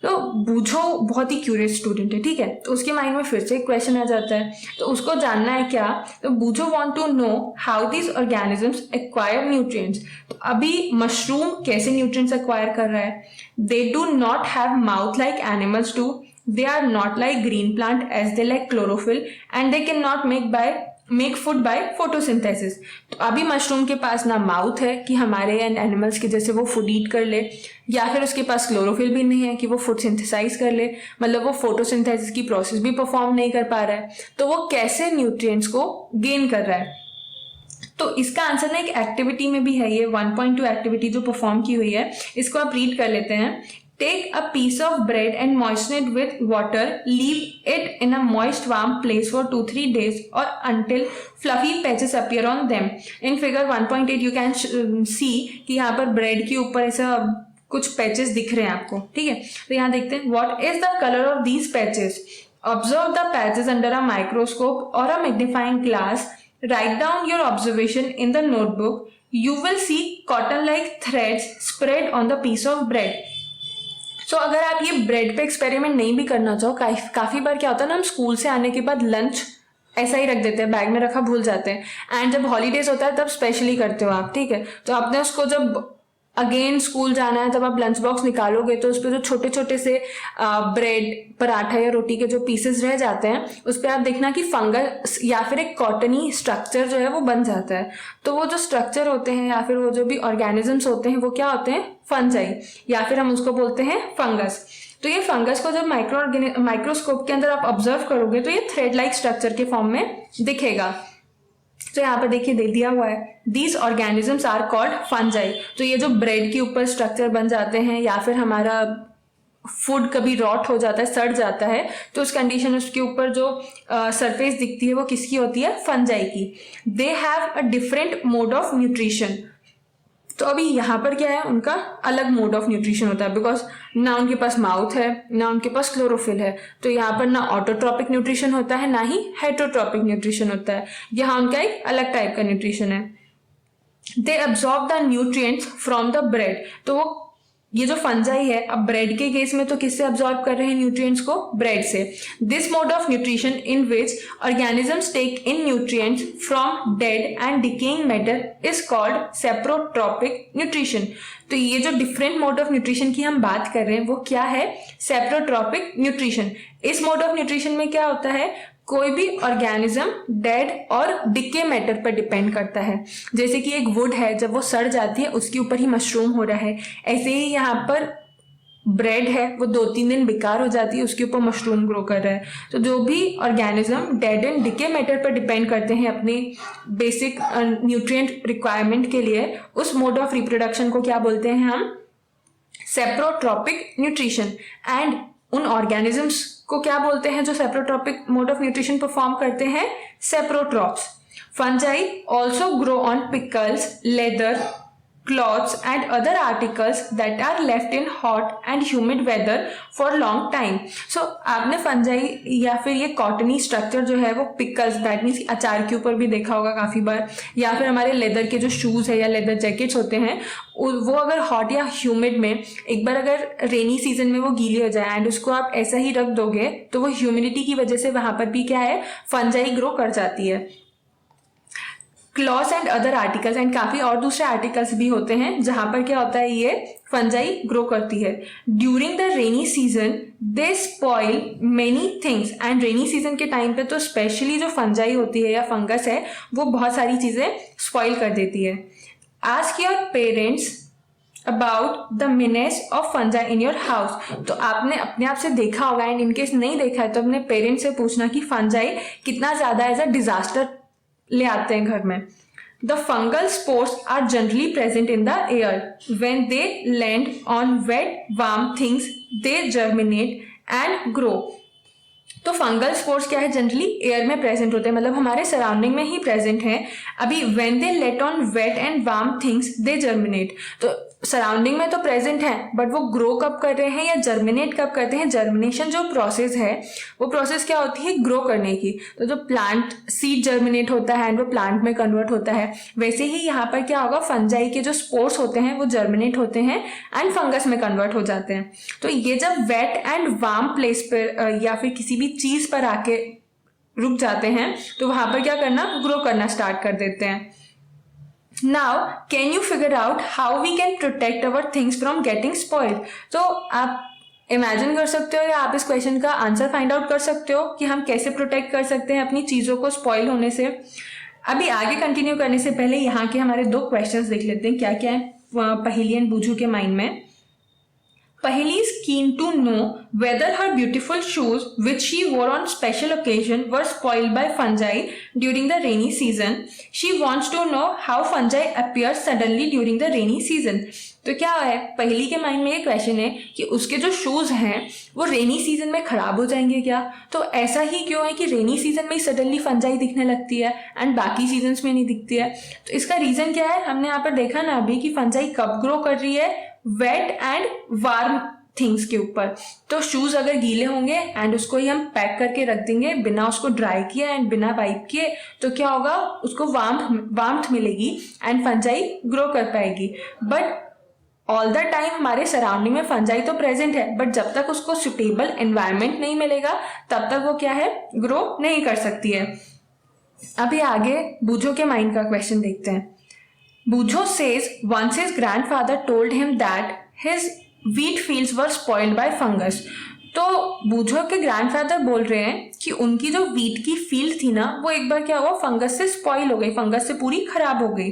तो बूझो बहुत ही क्यूरियस स्टूडेंट है, ठीक है, तो उसके माइंड में फिर से एक क्वेश्चन आ जाता है, तो उसको जानना है क्या, तो Boojho want to know how these organisms acquire nutrients. तो अभी मशरूम कैसे न्यूट्रिएंट्स एक्वायर कर रहा है, they do not have mouth like animals do, they are not like green plant as they lack chlorophyll and they cannot make by make food by photosynthesis. तो अभी मशरूम के पास ना माउथ है कि हमारे एनिमल्स के जैसे वो फूड ईट कर ले, या फिर उसके पास क्लोरोफिल भी नहीं है कि वो फूड सिंथेसाइज कर ले, मतलब वो फोटोसिंथेसिस की प्रोसेस भी परफॉर्म नहीं कर पा रहा है, तो वो कैसे न्यूट्रिएंट्स को गेन कर रहा है? तो इसका आंसर ना एक एक्टिविटी में भी है, ये 1.2 एक्टिविटी जो परफॉर्म की हुई है, इसको आप रीड कर लेते हैं। Take a piece of bread and moisten it with water. Leave it in a moist, warm place for 2-3 days or until fluffy patches appear on them. In figure 1.8 you can see कि यहाँ पर ब्रेड के ऊपर ऐसा कुछ पैचेस दिख रहे हैं आपको, ठीक है? तो यहाँ देखते हैं, What is the color of these patches? Observe the patches under a microscope or a magnifying glass. Write down your observation in the notebook. You will see cotton-like threads spread on the piece of bread. तो अगर आप ये ब्रेड पे एक्सपेरिमेंट नहीं भी करना चाहो, काफी बार क्या होता है ना, हम स्कूल से आने के बाद लंच ऐसा ही रख देते हैं, बैग में रखा भूल जाते हैं, एंड जब हॉलीडेज होता है तब स्पेशली करते हो आप, ठीक है? तो आपने उसको जब अगेन स्कूल जाना है तब आप लंच बॉक्स निकालोगे तो उस पर जो छोटे छोटे से ब्रेड, पराठा या रोटी के जो पीसेस रह जाते हैं उस पर आप देखना कि फंगस या फिर एक कॉटनी स्ट्रक्चर जो है वो बन जाता है। तो वो जो स्ट्रक्चर होते हैं या फिर वो जो भी ऑर्गेनिजम्स होते हैं वो क्या होते हैं? फंजाई, या फिर हम उसको बोलते हैं फंगस। तो ये फंगस को जब माइक्रोस्कोप के अंदर आप ऑब्जर्व करोगे तो ये थ्रेड लाइक स्ट्रक्चर के फॉर्म में दिखेगा। तो यहाँ पर देखिए दे दिया हुआ है, these organisms are called fungi. तो ये जो ब्रेड के ऊपर स्ट्रक्चर बन जाते हैं या फिर हमारा फूड कभी रॉट हो जाता है, सड़ जाता है, तो उस कंडीशन उसके ऊपर जो सरफेस दिखती है वो किसकी होती है? फंजाई की। They have a different mode of nutrition. तो अभी यहाँ पर क्या है, उनका अलग मोड ऑफ न्यूट्रिशन होता है, बिकॉज ना उनके पास माउथ है ना उनके पास क्लोरोफिल है। तो यहाँ पर ना ऑटोट्रॉपिक न्यूट्रिशन होता है ना ही हेटरोट्रॉपिक न्यूट्रिशन होता है, यहाँ उनका एक अलग टाइप का न्यूट्रिशन है। They absorb the nutrients from the bread. तो वो ये जो फंजाई है, अब ब्रेड के केस में तो किससे अब्सॉर्ब कर रहे हैं न्यूट्रिएंट्स को? ब्रेड से। This mode of nutrition in which organisms take in nutrients from dead and decaying matter is called saprotrophic nutrition. तो ये जो डिफरेंट मोड ऑफ न्यूट्रिशन की हम बात कर रहे हैं वो क्या है? Saprotrophic nutrition. इस मोड ऑफ न्यूट्रिशन में क्या होता है, कोई भी ऑर्गेनिज्म डेड और डिके मैटर पर डिपेंड करता है। जैसे कि एक वुड है, जब वो सड़ जाती है उसके ऊपर ही मशरूम हो रहा है, ऐसे ही यहाँ पर ब्रेड है, वो 2-3 दिन बेकार हो जाती है, उसके ऊपर मशरूम ग्रो कर रहा है। तो जो भी organism dead and decay matter पर डिपेंड करते हैं अपने बेसिक न्यूट्रिएंट रिक्वायरमेंट के लिए, उस मोड ऑफ रिप्रोडक्शन को क्या बोलते हैं हम? Saprotrophic nutrition. एंड उन ऑर्गेनिजम्स को क्या बोलते हैं जो saprotrophic mode of nutrition perform करते हैं? Saprotrophs. Fungi also grow on pickles, leather, cloths and other articles that are left in hot and humid weather for long time. So आपने फंजाई या फिर ये कॉटनी स्ट्रक्चर जो है वो पिकल्स, दैट मीन्स अचार के ऊपर भी देखा होगा काफ़ी बार, या फिर हमारे लेदर के जो शूज़ है या लेदर जैकेट्स होते हैं वो अगर हॉट या ह्यूमिड में एक बार अगर रेनी सीजन में वो गीले हो जाए एंड उसको आप ऐसा ही रख दोगे तो वो ह्यूमिडिटी की वजह से वहाँ पर भी क्या है, फंजाई ग्रो कर जाती है। Clothes and other articles, and काफ़ी और दूसरे आर्टिकल्स भी होते हैं जहाँ पर क्या होता है, ये फंजाई ग्रो करती है। During the rainy season they spoil many things, and rainy season के टाइम पे तो स्पेशली जो फंजाई होती है या फंगस है वो बहुत सारी चीज़ें स्पॉइल कर देती है। Ask your parents about the menace of fungi in your house. तो आपने अपने आप से देखा होगा, एंड इनकेस नहीं देखा है तो अपने पेरेंट्स से पूछना कि फंजाई कितना ज़्यादा एज अ डिजास्टर ले आते हैं घर में। The fungal spores are generally present in the air when they land on wet warm things they germinate and grow. तो फंगल स्पोर्स क्या है, जनरली एयर में प्रेजेंट होते हैं, मतलब हमारे सराउंडिंग में ही प्रेजेंट हैं। अभी when they let on wet and warm things they germinate, तो सराउंडिंग में तो प्रेजेंट है बट वो ग्रो कब कर रहे हैं या जर्मिनेट कब करते हैं? जर्मिनेशन जो प्रोसेस है वो प्रोसेस क्या होती है, ग्रो करने की। तो जो प्लांट सीड जर्मिनेट होता है एंड वो प्लांट में कन्वर्ट होता है, वैसे ही यहाँ पर क्या होगा, फंजाई के जो स्पोर्स होते हैं वो जर्मिनेट होते हैं एंड फंगस में कन्वर्ट हो जाते हैं। तो ये जब वेट एंड वार्म प्लेस पर या फिर किसी भी चीज पर आके रुक जाते हैं तो वहां पर क्या करना, ग्रो करना स्टार्ट कर देते हैं। Now, can you figure out how we can protect our things from getting spoiled? तो आप इमेजिन कर सकते हो या आप इस क्वेश्चन का आंसर फाइंड आउट कर सकते हो कि हम कैसे प्रोटेक्ट कर सकते हैं अपनी चीज़ों को स्पॉइल होने से। अभी आगे कंटिन्यू करने से पहले यहाँ के हमारे 2 क्वेश्चंस देख लेते हैं क्या क्या है पहेली एंड बूझू के माइंड में। Paheli is keen to know whether her beautiful shoes, which she wore on special occasion, were spoiled by fungi during the rainy season. She wants to know how fungi appear suddenly during the rainy season. तो क्या है, पहेली के माइंड में ये क्वेश्चन है कि उसके जो शूज हैं वो रेनी सीजन में खराब हो जाएंगे क्या। तो ऐसा ही क्यों है कि रेनी सीजन में ही सडनली फंजाई दिखने लगती है एंड बाकी सीजन्स में नहीं दिखती है। तो इसका रीजन क्या है, हमने यहाँ पर देखा ना अभी कि फंजाई कब ग्रो कर रही है, वेट एंड वार्म थिंग्स के ऊपर। तो शूज अगर गीले होंगे एंड उसको ही हम पैक करके रख देंगे बिना उसको ड्राई किए एंड बिना वाइप किए, तो क्या होगा, उसको वार्मथ मिलेगी एंड फंजाई ग्रो कर पाएगी। बट ऑल द टाइम हमारे सराउंडिंग में फंजाई तो प्रेजेंट है, बट जब तक उसको सुटेबल एनवायरनमेंट नहीं मिलेगा तब तक वो क्या है, ग्रो नहीं कर सकती है। अभी आगे बूझो के माइंड का क्वेश्चन देखते हैं। Bujo says once his grandfather told him that his wheat fields were spoiled by fungus. तो बूझो के ग्रैंडफादर बोल रहे हैं कि उनकी जो वीट की फील्ड थी ना वो एक बार क्या हुआ, फंगस से स्पॉइल हो गई, फंगस से पूरी खराब हो गई।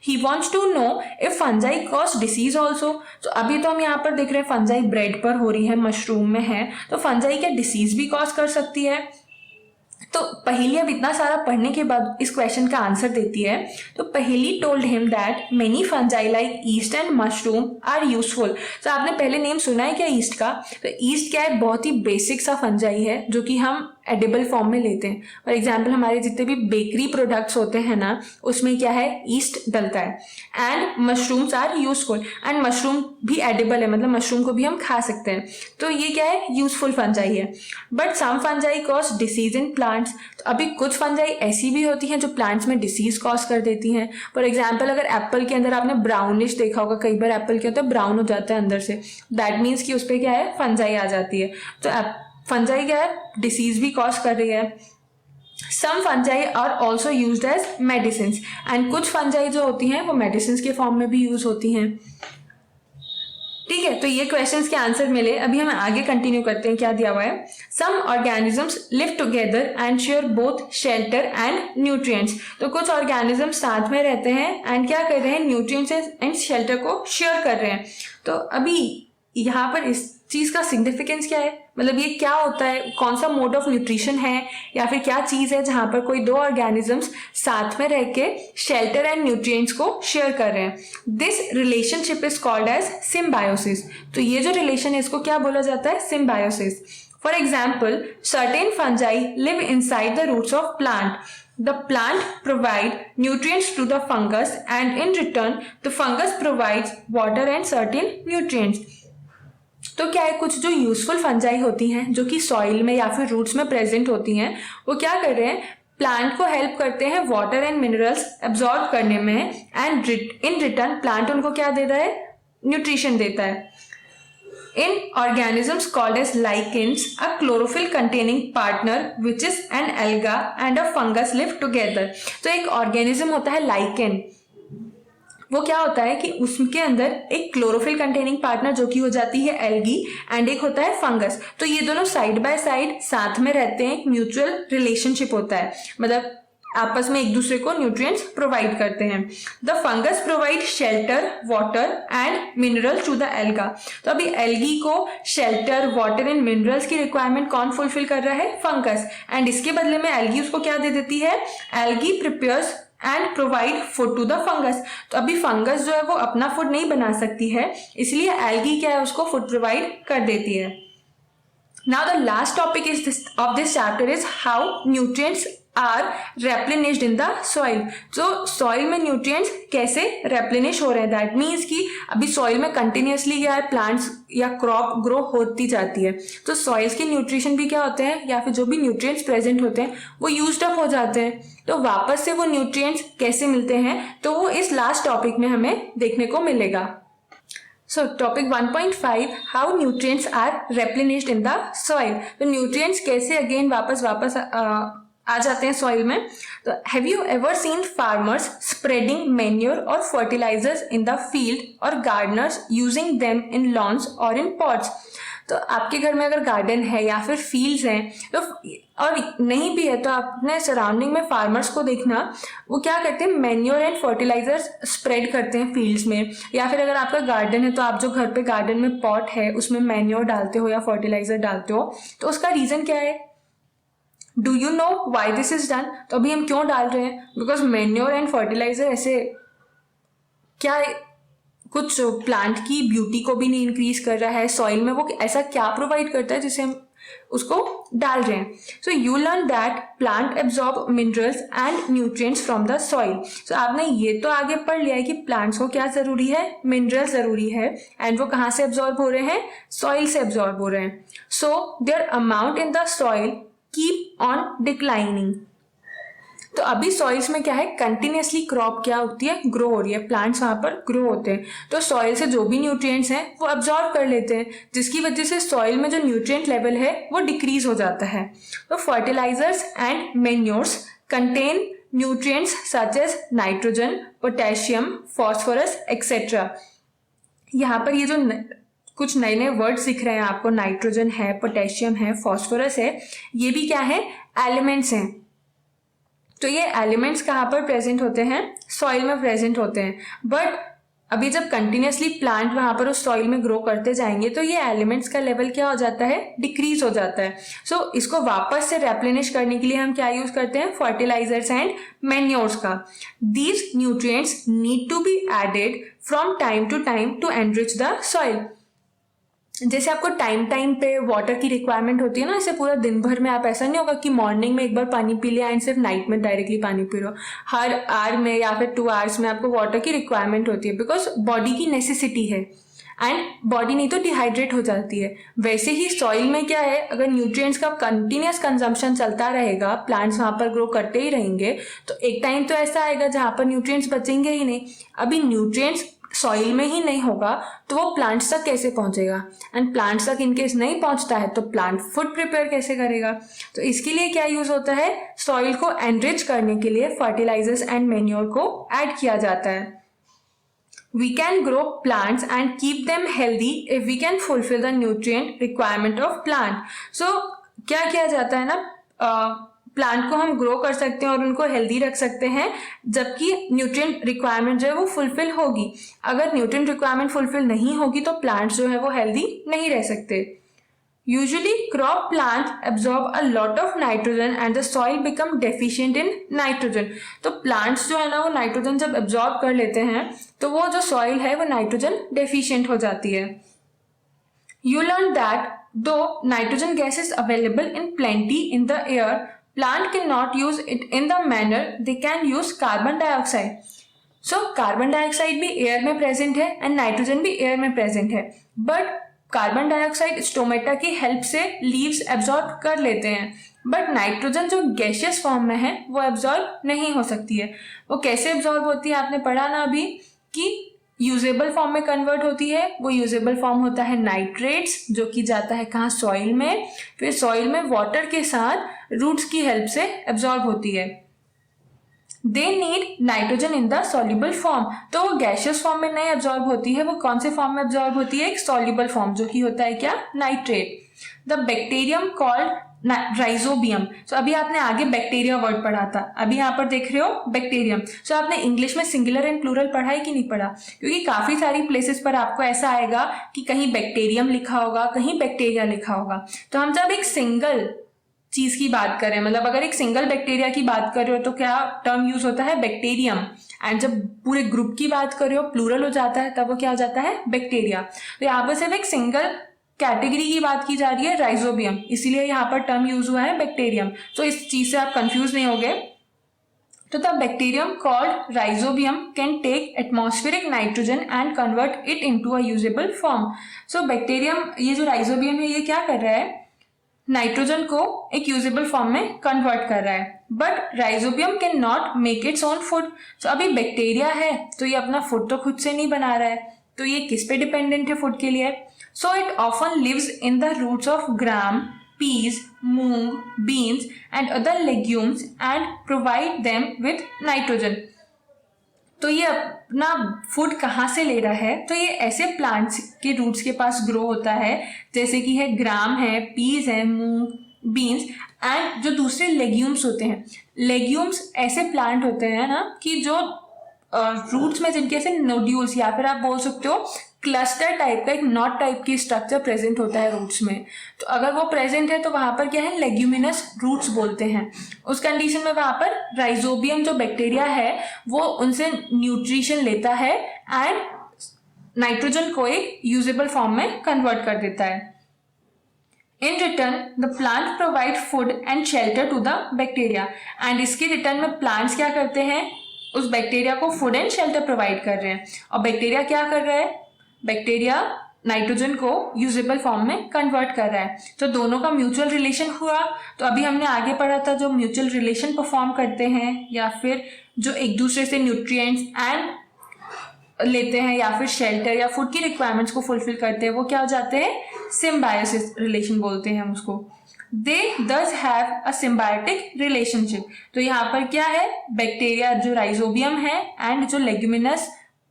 He wants to know if fungi cause disease also. तो अभी तो हम यहाँ पर देख रहे हैं फंजाई ब्रेड पर हो रही है, मशरूम में है, तो फंजाई क्या डिसीज भी कॉज कर सकती है। तो पहेली अब इतना सारा पढ़ने के बाद इस क्वेश्चन का आंसर देती है। तो Paheli told him that many fungi like yeast and mushroom are useful. तो आपने पहले नेम सुना है क्या ईस्ट का? तो ईस्ट क्या है, बहुत ही बेसिक सा फंजाई है जो कि हम एडिबल फॉर्म में लेते हैं। फॉर एग्जाम्पल हमारे जितने भी बेकरी प्रोडक्ट्स होते हैं ना उसमें क्या है, ईस्ट डलता है। And mushrooms are useful, and mushroom भी एडिबल है, मतलब मशरूम को भी हम खा सकते हैं। तो ये क्या है, यूजफुल फंजाई है। But some fungi cause disease in plants. तो अभी कुछ फंजाई ऐसी भी होती हैं जो प्लांट्स में डिसीज कॉज कर देती हैं। फॉर एग्जाम्पल अगर एप्पल के अंदर आपने ब्राउनिश देखा होगा, कई बार एप्पल क्या होता है, ब्राउन हो जाता है अंदर से, दैट मीन्स कि उस पर क्या है, फंजाई आ जाती है। तो फंजाई क्या है, डिसीज भी कॉज कर रही है। Some fungi are also used as medicine, and कुछ फंजाई जो होती हैं वो मेडिसिन के फॉर्म में भी यूज होती हैं। ठीक है, तो ये क्वेश्चंस के आंसर मिले। अभी हम आगे कंटिन्यू करते हैं, क्या दिया हुआ है। Some organisms live together and share both shelter and nutrients. तो कुछ ऑर्गेनिजम्स साथ में रहते हैं एंड क्या कर रहे हैं, न्यूट्रिएंट्स एंड शेल्टर को शेयर कर रहे हैं। तो अभी यहाँ पर इस चीज का सिग्निफिकेंस क्या है, मतलब ये क्या होता है, कौन सा मोड ऑफ न्यूट्रिशन है या फिर क्या चीज है जहां पर कोई दो ऑर्गेनिजम्स साथ में रह के शेल्टर एंड न्यूट्रिएंट्स को शेयर कर रहे हैं। This relationship is called as symbiosis. तो ये जो रिलेशन है इसको क्या बोला जाता है, symbiosis. For example certain fungi live inside the roots of plant. The plant provide nutrients to the fungus and in return the fungus provides water and certain nutrients. तो क्या है, कुछ जो यूजफुल फंजाई होती हैं जो कि सॉइल में या फिर रूट्स में प्रेजेंट होती हैं, वो क्या कर रहे हैं, प्लांट को हेल्प करते हैं वाटर एंड मिनरल्स एब्जॉर्ब करने में, एंड इन रिटर्न प्लांट उनको क्या दे रहा है, न्यूट्रिशन देता है। In organisms called as lichens, a chlorophyll containing partner which is an alga and a fungus live together. तो एक ऑर्गेनिज्म होता है लाइकेन, वो क्या होता है कि उसके अंदर एक क्लोरोफिल कंटेनिंग पार्टनर जो कि हो जाती है एल्गी, एंड एक होता है फंगस। तो ये दोनों साइड बाय साइड साथ में रहते हैं, एक म्यूचुअल रिलेशनशिप होता है, मतलब आपस में एक दूसरे को न्यूट्रिएंट्स प्रोवाइड करते हैं। The fungus provide shelter, water and minerals to the alga. तो अभी एल्गी को शेल्टर, वाटर एंड मिनरल्स की रिक्वायरमेंट कौन फुलफिल कर रहा है, फंगस, एंड इसके बदले में एल्गी उसको क्या दे देती है, algae prepares and provide food to the fungus. तो अभी फंगस जो है वो अपना फूड नहीं बना सकती है, इसलिए एल्गी क्या है, उसको फूड प्रोवाइड कर देती है। Now the last topic is of this chapter is how nutrients are replenished in the soil. जो सॉइल में न्यूट्रिएंट्स कैसे रेप्लेनिश हो रहे हैं, दैट मीन्स कि अभी सॉइल में कंटिन्यूसली क्या है, प्लांट्स या क्रॉप ग्रो होती जाती है, तो सॉइल्स के न्यूट्रिशन भी क्या होते हैं, या फिर जो भी न्यूट्रिएंट्स प्रेजेंट होते हैं वो यूज्ड अप हो जाते हैं। तो वापस से वो न्यूट्रिएंट्स कैसे मिलते हैं, तो वो इस लास्ट टॉपिक में हमें देखने को मिलेगा। So topic 1.5 how nutrients are replenished in the soil. तो न्यूट्रिएंट्स कैसे अगेन वापस आ जाते हैं सॉइल में। तो have you ever seen farmers spreading manure और फर्टिलाइजर्स इन द फील्ड और gardeners using them in lawns और इन पॉट्स। तो आपके घर में अगर गार्डन है या फिर फील्ड्स हैं तो, और नहीं भी है तो आप अपने सराउंडिंग में फार्मर्स को देखना, वो क्या करते हैं, मैन्योर एंड फर्टिलाइजर्स स्प्रेड करते हैं फील्ड्स में। या फिर अगर आपका गार्डन है तो आप जो घर पे गार्डन में पॉट है उसमें मैन्योर डालते हो या फर्टिलाइजर डालते हो, तो उसका रीजन क्या है? Do you know why this is done? तो अभी हम क्यों डाल रहे हैं? बिकॉज मैन्योर एंड फर्टिलाइजर ऐसे क्या कुछ प्लांट की ब्यूटी को भी नहीं इंक्रीज कर रहा है, सॉइल में वो ऐसा क्या प्रोवाइड करता है जिसे हम उसको डाल रहे हैं। So you learn that plant absorb minerals and nutrients from the soil. So आपने ये तो आगे पढ़ लिया है कि प्लांट्स को क्या जरूरी है, मिनरल्स जरूरी है, एंड वो कहाँ से एब्जॉर्ब हो रहे हैं, सॉइल से एब्जॉर्ब हो रहे हैं। So their amount in the soil keep on declining. तो अभी सॉइल्स में क्या है, कंटिन्यूसली क्रॉप क्या होती है, ग्रो हो रही है, प्लांट्स वहां पर ग्रो होते हैं, तो सॉइल से जो भी न्यूट्रिएंट्स हैं वो अब्जॉर्ब कर लेते हैं, जिसकी वजह से सॉइल में जो न्यूट्रिएंट लेवल है वो डिक्रीज हो जाता है। तो fertilisers and manures contain nutrients such as nitrogen, potassium, phosphorus etcetera. यहाँ पर ये जो कुछ नए नए वर्ड्स दिख रहे हैं आपको, नाइट्रोजन है, पोटेशियम है, फॉस्फोरस है, ये भी क्या है, एलिमेंट्स हैं। तो ये एलिमेंट्स कहाँ पर प्रेजेंट होते हैं, सॉइल में प्रेजेंट होते हैं। बट अभी जब कंटिन्यूसली प्लांट वहां पर उस सॉइल में ग्रो करते जाएंगे तो ये एलिमेंट्स का लेवल क्या हो जाता है, डिक्रीज हो जाता है। सो इसको वापस से रेप्लेनिश करने के लिए हम क्या यूज करते हैं, फर्टिलाइजर्स एंड मैन्योर्स का। These nutrients need to be added from time to enrich the soil. जैसे आपको टाइम टाइम पे वाटर की रिक्वायरमेंट होती है ना, ऐसे पूरा दिन भर में आप, ऐसा नहीं होगा कि मॉर्निंग में एक बार पानी पी लिया एंड सिर्फ नाइट में डायरेक्टली पानी पी रहे हो। हर आवर में या फिर 2 आवर्स में आपको वाटर की रिक्वायरमेंट होती है, बिकॉज बॉडी की नेसेसिटी है, एंड बॉडी नहीं तो डिहाइड्रेट हो जाती है। वैसे ही सॉइल में क्या है, अगर न्यूट्रिएंट्स का कंटिन्यूस कंजम्पशन चलता रहेगा, प्लांट्स वहां पर ग्रो करते ही रहेंगे, तो एक टाइम तो ऐसा आएगा जहां पर न्यूट्रिएंट्स बचेंगे ही नहीं। अभी न्यूट्रिएंट्स सॉइल में ही नहीं होगा तो वो प्लांट्स तक कैसे पहुंचेगा, एंड प्लांट्स तक इनकेस नहीं पहुंचता है तो प्लांट फूड प्रिपेयर कैसे करेगा। तो इसके लिए क्या यूज होता है, सॉइल को एनरिच करने के लिए फर्टिलाइजर्स एंड मैन्योर को ऐड किया जाता है। We can grow plants and keep them healthy if we can fulfill the nutrient requirement of plant. So क्या किया जाता है ना, प्लांट को हम ग्रो कर सकते हैं और उनको हेल्दी रख सकते हैं जबकि न्यूट्रिएंट रिक्वायरमेंट जो है वो फुलफिल होगी। अगर न्यूट्रिएंट रिक्वायरमेंट फुलफिल नहीं होगी तो प्लांट्स जो है वो हेल्दी नहीं रह सकते। Usually crop plant absorb a lot of nitrogen and the soil become deficient in nitrogen. तो प्लांट्स जो है ना वो नाइट्रोजन जब एब्जॉर्ब कर लेते हैं तो वो जो सॉइल है वो नाइट्रोजन डेफिशिएंट हो जाती है। यू लर्न दैट दो nitrogen gas is available in plenty in the air, plant cannot use it in the manner they can use carbon dioxide. So carbon dioxide भी एयर में प्रेजेंट है एंड नाइट्रोजन भी एयर में प्रेजेंट है, बट कार्बन डाइऑक्साइड स्टोमेटा की हेल्प से लीव्स एब्जॉर्ब कर लेते हैं, बट नाइट्रोजन जो गैसियस फॉर्म में है वो एब्जॉर्ब नहीं हो सकती है। वो कैसे एब्जॉर्ब होती है, आपने पढ़ा ना अभी कि यूजेबल फॉर्म में कन्वर्ट होती है। वो यूजेबल फॉर्म होता है नाइट्रेट्स, जो कि जाता है कहाँ, सॉइल में, फिर सॉइल में वाटर के साथ रूट्स की हेल्प से एब्जॉर्ब होती है। They need nitrogen in the soluble form, तो वो गैसियस फॉर्म में नहीं एब्जॉर्ब होती है, वो कौन से फॉर्म में एब्जॉर्ब होती है, एक सॉल्युबल फॉर्म, जो कि होता है क्या, nitrate. The bacterium called Rhizobium. So अभी आपने आगे बैक्टीरिया वर्ड पढ़ा था, अभी यहाँ पर देख रहे हो बैक्टीरियम। सो आपने इंग्लिश में सिंगुलर एंड प्लूरल पढ़ा है कि नहीं पढ़ा, क्योंकि काफी सारी प्लेसेस पर आपको ऐसा आएगा कि कहीं बैक्टीरियम लिखा होगा, कहीं बैक्टीरिया लिखा होगा। तो हम जब एक सिंगल चीज की बात करें, मतलब अगर एक सिंगल बैक्टीरिया की बात कर रहे हो तो क्या टर्म यूज होता है, बैक्टीरियम, एंड जब पूरे ग्रुप की बात कर रहे हो, प्लूरल हो जाता है, तब वो क्या हो जाता है, बैक्टीरिया। तो यहाँ पर सिर्फ एक सिंगल कैटेगरी की बात की जा रही है, राइजोबियम, इसीलिए यहाँ पर टर्म यूज हुआ है बैक्टीरियम। तो इस चीज से आप कंफ्यूज नहीं होगे। तो the bacterium called rhizobium can take atmospheric nitrogen and convert it into a usable form. So bacterium, ये जो राइजोबियम है, ये क्या कर रहा है, नाइट्रोजन को एक यूजेबल फॉर्म में कन्वर्ट कर रहा है, but Rhizobium can not make its own food. So अभी बैक्टीरिया है तो ये अपना फूड तो खुद से नहीं बना रहा है, तो ये किस पे डिपेंडेंट है फूड के लिए। So it often lives in the roots of gram, peas, moong, beans and other legumes and provide them with nitrogen. तो ये अपना फूड कहाँ से ले रहा है, तो ये ऐसे प्लांट्स के रूट्स के पास ग्रो होता है जैसे कि है ग्राम है, पीज है, मूंग, बीन्स एंड जो दूसरे लेग्यूम्स होते हैं। लेग्यूम्स ऐसे प्लांट होते हैं ना कि जो रूट्स में जिनके ऐसे नोड्यूल्स या फिर आप बोल सकते हो क्लस्टर टाइप का एक नॉट टाइप की स्ट्रक्चर प्रेजेंट होता है रूट्स में। तो अगर वो प्रेजेंट है तो वहां पर क्या है, लेग्यूमिनस रूट्स बोलते हैं। उस कंडीशन में वहां पर राइजोबियम जो बैक्टीरिया है वो उनसे न्यूट्रिशन लेता है एंड नाइट्रोजन को एक यूजेबल फॉर्म में कन्वर्ट कर देता है। In return, the plant provide food and shelter to the bacteria. And इसके रिटर्न में प्लांट्स क्या करते हैं, उस बैक्टीरिया को फूड एंड शेल्टर प्रोवाइड कर रहे हैं। और बैक्टीरिया क्या कर रहा है, बैक्टीरिया नाइट्रोजन को यूजेबल फॉर्म में कन्वर्ट कर रहा है। तो दोनों का म्यूचुअल रिलेशन हुआ। तो अभी हमने आगे पढ़ा था जो म्यूचुअल रिलेशन परफॉर्म करते हैं या फिर जो एक दूसरे से न्यूट्रिएंट्स एंड लेते हैं या फिर शेल्टर या फूड की रिक्वायरमेंट्स को फुलफिल करते हैं, वो क्या हो जाते हैं, सिम्बायोसिस रिलेशन बोलते हैं हम उसको। दे दस हैव अ सिम्बायोटिक रिलेशनशिप। तो यहाँ पर क्या है, बैक्टीरिया जो राइजोबियम है एंड जो लेग्यूमिनस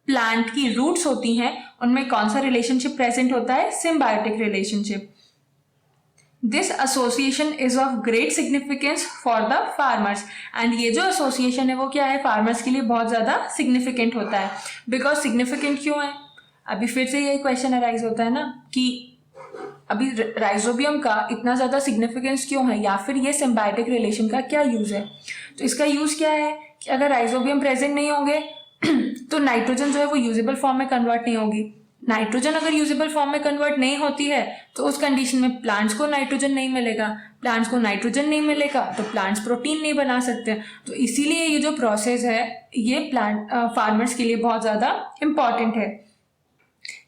प्लांट की रूट्स होती हैं उनमें कौन सा रिलेशनशिप प्रेजेंट होता है, symbiotic relationship. This association is of great significance for the farmers. And ये जो एसोसिएशन है वो क्या है, फार्मर्स के लिए बहुत ज़्यादा सिग्निफिकेंट होता है। बिकॉज सिग्निफिकेंट क्यों है, अभी फिर से यही क्वेश्चन अराइज होता है ना कि अभी राइजोबियम का इतना ज़्यादा सिग्निफिकेंस क्यों है या फिर ये सिम्बायोटिक रिलेशन का क्या यूज़ है। तो इसका यूज़ क्या है कि अगर राइजोबियम प्रेजेंट नहीं होंगे तो नाइट्रोजन जो है वो यूजेबल फॉर्म में कन्वर्ट नहीं होगी। नाइट्रोजन अगर यूजेबल फॉर्म में कन्वर्ट नहीं होती है तो उस कंडीशन में प्लांट्स को नाइट्रोजन नहीं मिलेगा। प्लांट्स को नाइट्रोजन नहीं मिलेगा तो प्लांट्स प्रोटीन नहीं बना सकते। तो इसीलिए ये जो प्रोसेस है ये प्लांट फार्मर्स के लिए बहुत ज़्यादा इम्पॉर्टेंट है।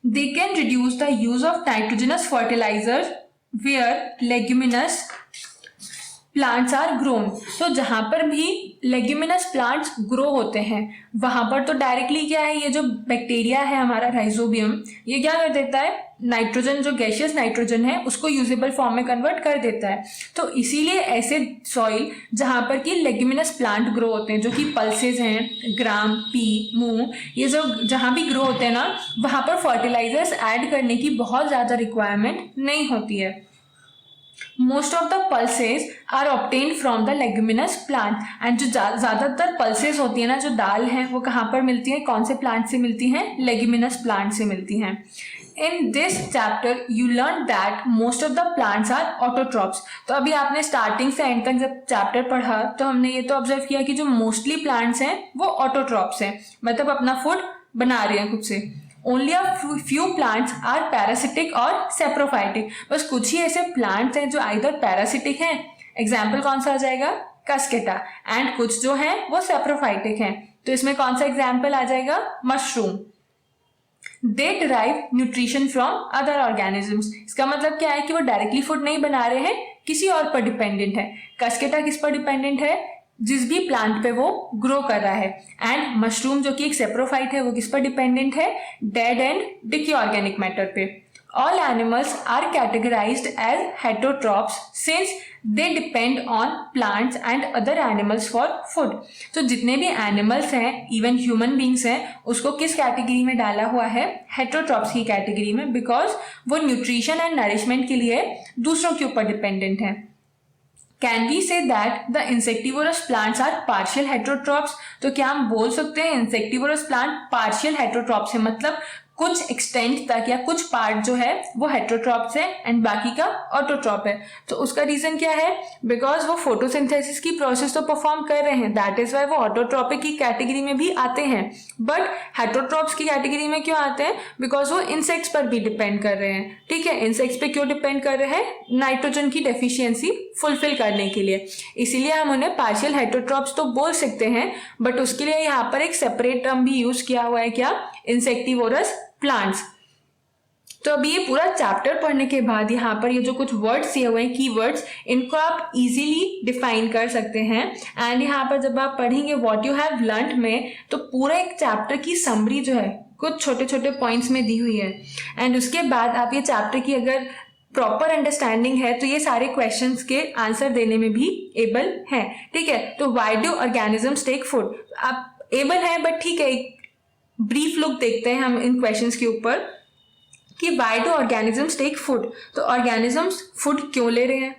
They can reduce the use of nitrogenous fertilisers where leguminous plants are grown. तो जहाँ पर भी लेग्यूमिनस प्लांट्स ग्रो होते हैं वहाँ पर तो डायरेक्टली क्या है, ये जो बैक्टीरिया है हमारा राइजोबियम, ये क्या कर देता है, नाइट्रोजन जो गैशियस नाइट्रोजन है उसको यूजेबल फॉर्म में कन्वर्ट कर देता है। तो इसीलिए ऐसे सॉइल जहाँ पर कि लेग्यूमिनस प्लांट ग्रो होते हैं जो कि पल्सेज हैं, ग्राम, पी, मूंग, ये जो जहाँ भी ग्रो होते हैं ना वहाँ पर फर्टिलाइजर्स ऐड करने की बहुत ज़्यादा रिक्वायरमेंट नहीं होती है। Most of the pulses are obtained from the leguminous plant and जो ज़्यादातर pulses होती है ना, जो दाल हैं वो कहाँ पर मिलती हैं, कौन से प्लांट से मिलती हैं, leguminous plant से मिलती हैं। In this chapter you learned that most of the plants are autotrophs। तो अभी आपने स्टार्टिंग से एंड तक जब चैप्टर पढ़ा तो हमने ये तो ऑब्जर्व किया कि जो मोस्टली प्लांट्स हैं वो ऑटोट्रॉप्स हैं, मतलब अपना फूड बना रहे हैं खुद से। Only a few plants are parasitic और सेप्रोफाइटिक। बस कुछ ही ऐसे प्लांट्स हैं जो आइदर पैरासिटिक हैं, एग्जाम्पल कौन सा आ जाएगा, कस्केटा, एंड कुछ जो हैं वो सेप्रोफाइटिक हैं। तो इसमें कौन सा एग्जाम्पल आ जाएगा, mushroom. They derive nutrition from other organisms. इसका मतलब क्या है कि वो डायरेक्टली फूड नहीं बना रहे हैं, किसी और पर डिपेंडेंट है। कस्केटा किस पर डिपेंडेंट है, जिस भी प्लांट पे वो ग्रो कर रहा है। एंड मशरूम जो कि एक सेप्रोफाइट है वो किस पर डिपेंडेंट है, dead and decay organic matter पे। All animals are categorised as heterotrophs since they depend on plants and other animals for food. तो जितने भी एनिमल्स हैं, इवन ह्यूमन बींग्स हैं, उसको किस कैटेगरी में डाला हुआ है, हेटरोट्रॉप्स की कैटेगरी में, बिकॉज वो न्यूट्रिशन एंड नरिशमेंट के लिए दूसरों के ऊपर डिपेंडेंट है। Can we say that the insectivorous plants are partial heterotrophs? तो क्या हम बोल सकते हैं insectivorous plant partial heterotrophs है, मतलब कुछ एक्सटेंट तक या कुछ पार्ट जो है वो हेटरोट्रॉप्स है एंड बाकी का ऑटोट्रॉप है। तो उसका रीजन क्या है, बिकॉज वो फोटोसिंथेसिस की प्रोसेस तो परफॉर्म कर रहे हैं, दैट इज वाई वो ऑटोट्रॉपिक की कैटेगरी में भी आते हैं। बट हेटरोट्रॉप्स की कैटेगरी में क्यों आते हैं, बिकॉज वो इंसेक्ट्स पर भी डिपेंड कर रहे हैं। ठीक है, इंसेक्ट्स पे क्यों डिपेंड कर रहे हैं, नाइट्रोजन की डेफिशिएंसी फुलफिल करने के लिए, इसीलिए हम उन्हें पार्शियल हेटरोट्रॉप्स तो बोल सकते हैं। बट उसके लिए यहाँ पर एक सेपरेट टर्म भी यूज किया हुआ है, क्या, इंसेक्टिवोरस प्लांट्स। तो अभी ये पूरा चैप्टर पढ़ने के बाद यहाँ पर ये जो कुछ वर्ड्स दिए हुए हैं, कीवर्ड्स, इनको आप इजीली डिफाइन कर सकते हैं। एंड यहाँ पर जब आप पढ़ेंगे व्हाट यू हैव लर्न्ड में, तो पूरा एक चैप्टर की समरी जो है कुछ छोटे छोटे पॉइंट्स में दी हुई है। एंड उसके बाद आप ये चैप्टर की अगर प्रॉपर अंडरस्टैंडिंग है तो ये सारे क्वेश्चंस के आंसर देने में भी एबल हैं। ठीक है, तो why do organisms take food, आप एबल है, बट ठीक है, एक ब्रीफ लुक देखते हैं हम इन क्वेश्चंस के ऊपर कि why do organisms take food. तो ऑर्गेनिजम्स फूड क्यों ले रहे हैं,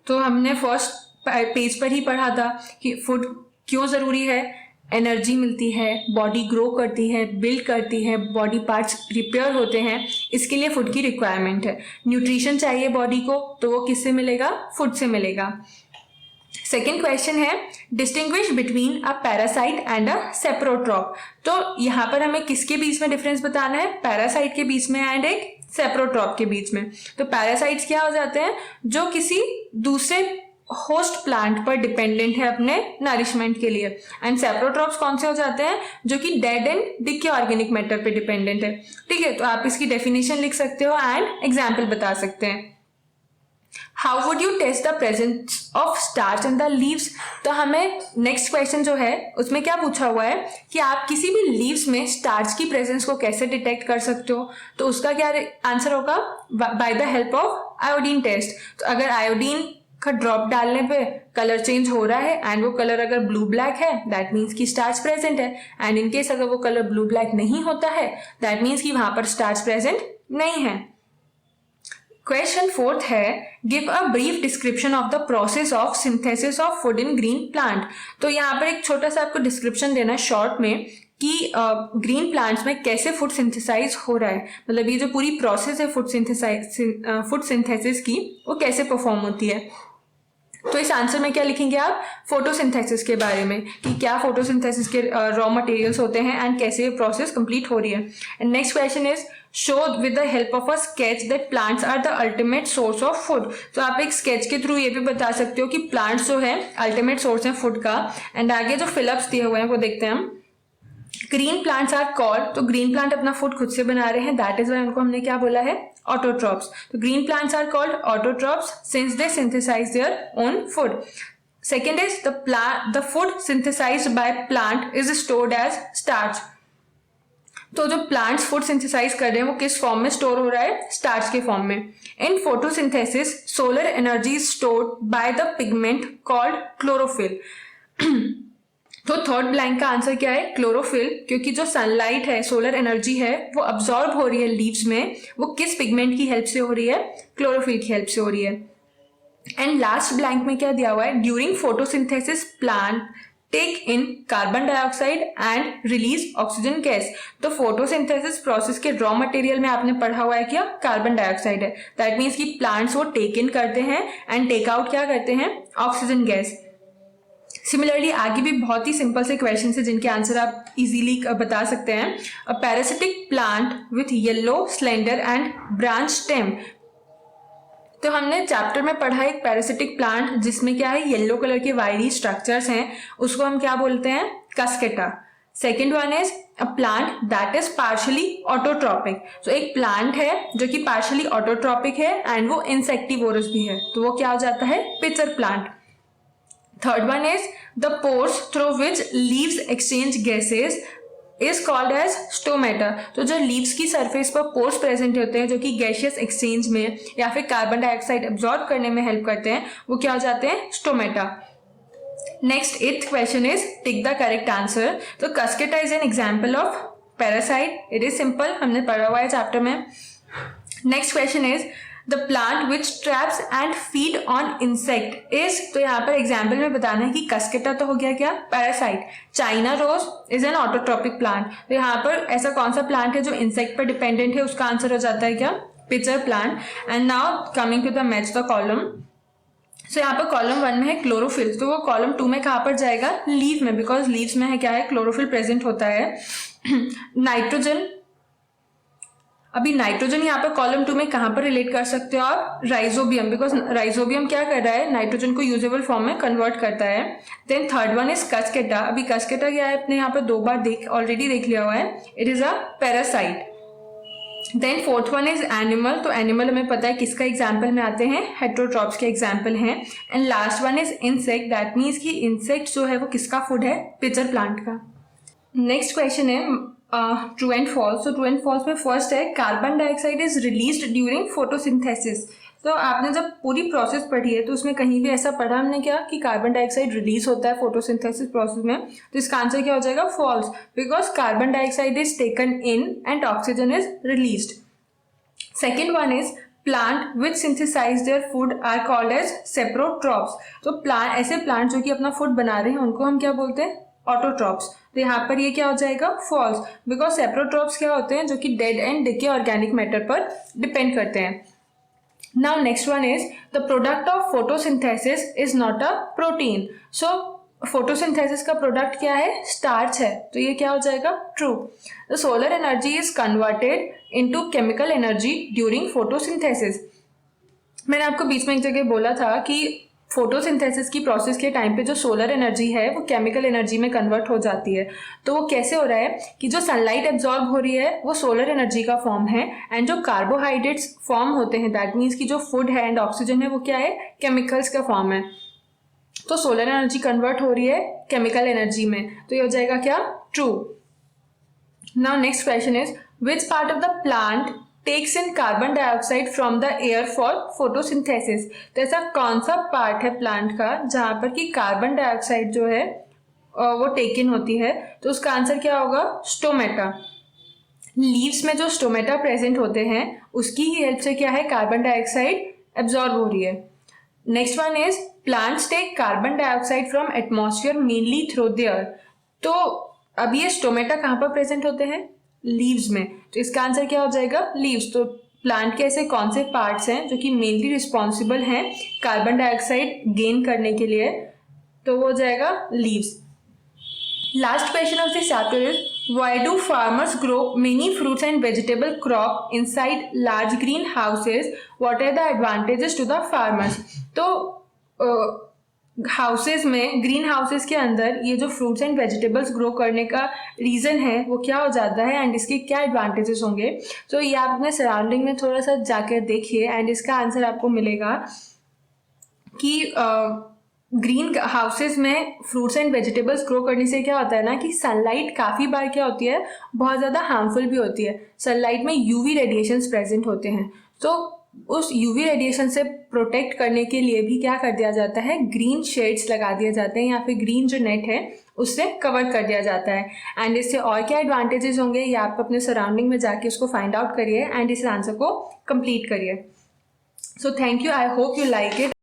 तो हमने फर्स्ट पेज पर ही पढ़ा था कि फूड क्यों ज़रूरी है। एनर्जी मिलती है, बॉडी ग्रो करती है, बिल्ड करती है, बॉडी पार्ट्स रिपेयर होते हैं, इसके लिए फूड की रिक्वायरमेंट है। न्यूट्रिशन चाहिए बॉडी को, तो वो किससे मिलेगा, फूड से मिलेगा। सेकेंड क्वेश्चन है distinguish between a parasite and a saprotroph. तो यहाँ पर हमें किसके बीच में डिफरेंस बताना है, पैरासाइट के बीच में एंड एक सेप्रोट्रॉप के बीच में। तो पैरासाइट्स क्या हो जाते हैं, जो किसी दूसरे होस्ट प्लांट पर डिपेंडेंट है अपने नरिशमेंट के लिए, एंड सेप्रोट्रॉप्स कौन से हो जाते हैं, जो कि dead and decay organic matter पे डिपेंडेंट है। ठीक है, तो आप इसकी डेफिनेशन लिख सकते हो एंड एग्जाम्पल बता सकते हैं। How would you test the presence of starch in the leaves. तो हमें नेक्स्ट क्वेश्चन जो है उसमें क्या पूछा हुआ है कि आप किसी भी लीव्स में स्टार्च की प्रेजेंस को कैसे डिटेक्ट कर सकते हो। तो उसका क्या आंसर होगा, by the help of iodine test. तो अगर आयोडीन का ड्रॉप डालने पे कलर चेंज हो रहा है एंड वो कलर अगर ब्लू ब्लैक है, दैट मीन्स कि स्टार्च प्रेजेंट है, एंड इन केस अगर वो कलर ब्लू ब्लैक नहीं होता है, दैट मीन्स कि वहां पर स्टार्च प्रेजेंट नहीं है। क्वेश्चन फोर्थ है give a brief description of the process of synthesis of food in green plant. तो यहाँ पर एक छोटा सा आपको डिस्क्रिप्शन देना है शॉर्ट में कि ग्रीन प्लांट्स में कैसे फूड सिंथेसाइज हो रहा है, मतलब ये जो पूरी प्रोसेस है फूड सिंथेसिस की, वो कैसे परफॉर्म होती है। तो इस आंसर में क्या लिखेंगे आप, फोटोसिंथेसिस के बारे में कि क्या फोटोसिंथेसिस के रॉ मटेरियल्स होते हैं एंड कैसे ये प्रोसेस कंप्लीट हो रही है। And next question is show with the help of a sketch that plants are the ultimate source of food. तो आप एक स्केच के थ्रू ये भी बता सकते हो कि प्लांट्स जो है अल्टीमेट सोर्स है फूड का। एंड आगे जो फिलअप्स दिए हुए हैं वो देखते हैं हम। ग्रीन प्लांट्स आर कॉल्ड, तो ग्रीन प्लांट अपना फूड खुद से बना रहे हैं, दैट इज वाई उनको हमने क्या बोला है, ऑटोट्रॉप्स। तो green plants are called autotrophs since they synthesise their own food. Second is the food synthesised by plant is stored as starch. तो जो प्लांट्स फूड सिंथेसाइज कर रहे हैं वो किस फॉर्म में स्टोर हो रहा है, स्टार्च के फॉर्म में। In photosynthesis solar energy is stored by the pigment called chlorophyll. तो थर्ड ब्लैंक का आंसर क्या है, क्लोरोफिल, क्योंकि जो सनलाइट है, सोलर एनर्जी है, वो अब्सॉर्ब हो रही है लीव्स में, वो किस पिगमेंट की हेल्प से हो रही है, क्लोरोफिल की हेल्प से हो रही है। एंड लास्ट ब्लैंक में क्या दिया हुआ है, during photosynthesis plant take in carbon dioxide and release oxygen gas. तो फोटोसिंथेसिस प्रोसेस के रॉ मटेरियल में आपने पढ़ा हुआ है क्या, कार्बन डाइऑक्साइड है, दैट मीन्स कि प्लांट्स वो टेक इन करते हैं एंड टेक आउट क्या करते हैं, ऑक्सीजन गैस। सिमिलरली आगे भी बहुत ही सिंपल से क्वेश्चन है जिनके आंसर आप इजीली बता सकते हैं। A parasitic plant with yellow slender and branch stem. तो हमने चैप्टर में पढ़ा एक पैरासिटिक प्लांट जिसमें क्या है, येलो कलर के वायरी स्ट्रक्चर्स हैं, उसको हम क्या बोलते हैं, Cuscuta. Second one is a plant that is partially autotrophic. तो एक प्लांट है जो कि पार्शियली ऑटोट्रॉपिक है एंड वो इंसेक्टिवोरस भी है, तो वो क्या हो जाता है, pitcher plant. Third one is the pores through which leaves exchange gases is called as stomata। तो जो लीव्स की सरफेस पर पोर्स प्रेजेंट होते हैं जो कि गैसियस एक्सचेंज में या फिर कार्बन डाइऑक्साइड एब्जॉर्ब करने में हेल्प करते हैं, वो क्या हो जाते हैं, stomata. Next 8th question is tick the correct answer. तो Cuscuta is an example of parasite, it is simple, हमने पढ़ा हुआ है चैप्टर में। Next question is the plant which traps and feed on insect is. तो यहाँ पर एग्जाम्पल में बताना है कि कस्केटा तो हो गया क्या, parasite. China rose is an autotrophic plant. तो यहाँ पर ऐसा कौन सा प्लांट है जो इंसेक्ट पर डिपेंडेंट है, उसका आंसर हो जाता है क्या, pitcher plant. And now coming to the match the column. So यहाँ पर कॉलम 1 में है क्लोरोफिल, तो वो कॉलम 2 में कहाँ पर जाएगा, लीव में, बिकॉज लीव्स में है क्या है, क्लोरोफिल प्रेजेंट होता है। नाइट्रोजन, अभी नाइट्रोजन यहाँ पर कॉलम 2 में कहाँ पर रिलेट कर सकते हो आप, राइजोबियम, बिकॉज राइजोबियम क्या कर रहा है, नाइट्रोजन को यूजेबल फॉर्म में कन्वर्ट करता है। Then third one is Cuscuta. अभी कस्केटा क्या है, अपने यहाँ पर 2 बार ऑलरेडी देख लिया हुआ है, it is a parasite. Then fourth one is animal. तो एनिमल हमें पता है किसका एग्जाम्पल में आते हैं, हेट्रोट्रॉप्स के एग्जाम्पल हैं। And last one is insect, that means कि इंसेक्ट जो है वो किसका फूड है, पिचर प्लांट का। नेक्स्ट क्वेश्चन है ट्रू एंड फॉल्स। तो ट्रू एंड फॉल्स में फर्स्ट है carbon dioxide is released during photosynthesis. तो आपने जब पूरी प्रोसेस पढ़ी है तो उसमें कहीं भी ऐसा पढ़ा हमने क्या कि कार्बन डाइऑक्साइड रिलीज होता है फोटोसिंथेसिस प्रोसेस में, तो इसका आंसर क्या हो जाएगा? False, because carbon dioxide is taken in and oxygen is released. Second one is plant which synthesise their food are called as saprotrophs. तो प्लांट, ऐसे प्लांट जो कि अपना फूड बना रहे हैं उनको हम क्या बोलते हैं? ऑटोट्रॉप्स। तो यहाँ पर ये क्या हो जाएगा? फॉल्स, बिकॉज सेप्रोट्रॉप्स क्या होते हैं? जो कि dead and decay organic matter पर डिपेंड करते हैं। Now next one is the product of photosynthesis is not a protein. So photosynthesis का प्रोडक्ट क्या है? स्टार्च है, तो ये क्या हो जाएगा? True. The solar energy is converted into chemical energy during photosynthesis. मैंने आपको बीच में एक जगह बोला था कि फोटोसिंथेसिस की प्रोसेस के टाइम पे जो सोलर एनर्जी है वो केमिकल एनर्जी में कन्वर्ट हो जाती है। तो वो कैसे हो रहा है कि जो सनलाइट एब्जॉर्ब हो रही है वो सोलर एनर्जी का फॉर्म है, एंड जो कार्बोहाइड्रेट्स फॉर्म होते हैं, दैट मीन्स कि जो फूड है एंड ऑक्सीजन है वो क्या है? केमिकल्स का फॉर्म है। तो सोलर एनर्जी कन्वर्ट हो रही है केमिकल एनर्जी में, तो ये हो जाएगा क्या? True. Now next question is which part of the plant takes in carbon dioxide from the air for photosynthesis. तो ऐसा कौन सा पार्ट है प्लांट का जहां पर कि कार्बन डाइऑक्साइड जो है वो टेक इन होती है? तो उसका आंसर क्या होगा? स्टोमेटा। लीव्स में जो स्टोमेटा प्रेजेंट होते हैं उसकी ही हेल्प से क्या है? कार्बन डाइऑक्साइड एब्जॉर्ब हो रही है। Next one is plants take carbon dioxide from atmosphere mainly through the air. तो अब ये स्टोमेटा कहाँ पर प्रेजेंट होते हैं? लीव्स में, तो इसका आंसर क्या हो जाएगा? लीव्स। तो प्लांट के ऐसे कौन से पार्ट्स हैं जो कि मेनली रिस्पॉन्सिबल हैं कार्बन डाइऑक्साइड गेन करने के लिए? तो वो हो जाएगा leaves. Last question of this chapter is why do farmers grow many fruits and vegetable crop inside large green houses? What are the advantages to the farmers? तो हाउसेज में, ग्रीन हाउसेज के अंदर ये जो फ्रूट्स एंड वेजिटेबल्स ग्रो करने का रीज़न है वो क्या हो जाता है एंड इसके क्या एडवांटेजेस होंगे? तो ये आप अपने सराउंडिंग में थोड़ा सा जाकर देखिए एंड इसका आंसर आपको मिलेगा कि ग्रीन हाउसेज में फ्रूट्स एंड वेजिटेबल्स ग्रो करने से क्या होता है ना कि सनलाइट काफ़ी बार क्या होती है? बहुत ज़्यादा हार्मफुल भी होती है। सनलाइट में यूवी रेडिएशंस प्रेजेंट होते हैं, तो उस यूवी रेडिएशन से प्रोटेक्ट करने के लिए भी क्या कर दिया जाता है? ग्रीन शेड्स लगा दिए जाते हैं या फिर ग्रीन जो नेट है उससे कवर कर दिया जाता है। एंड इससे और क्या एडवांटेजेस होंगे ये आप अपने सराउंडिंग में जाके उसको फाइंड आउट करिए एंड इस आंसर को कंप्लीट करिए। So thank you, I hope you like it.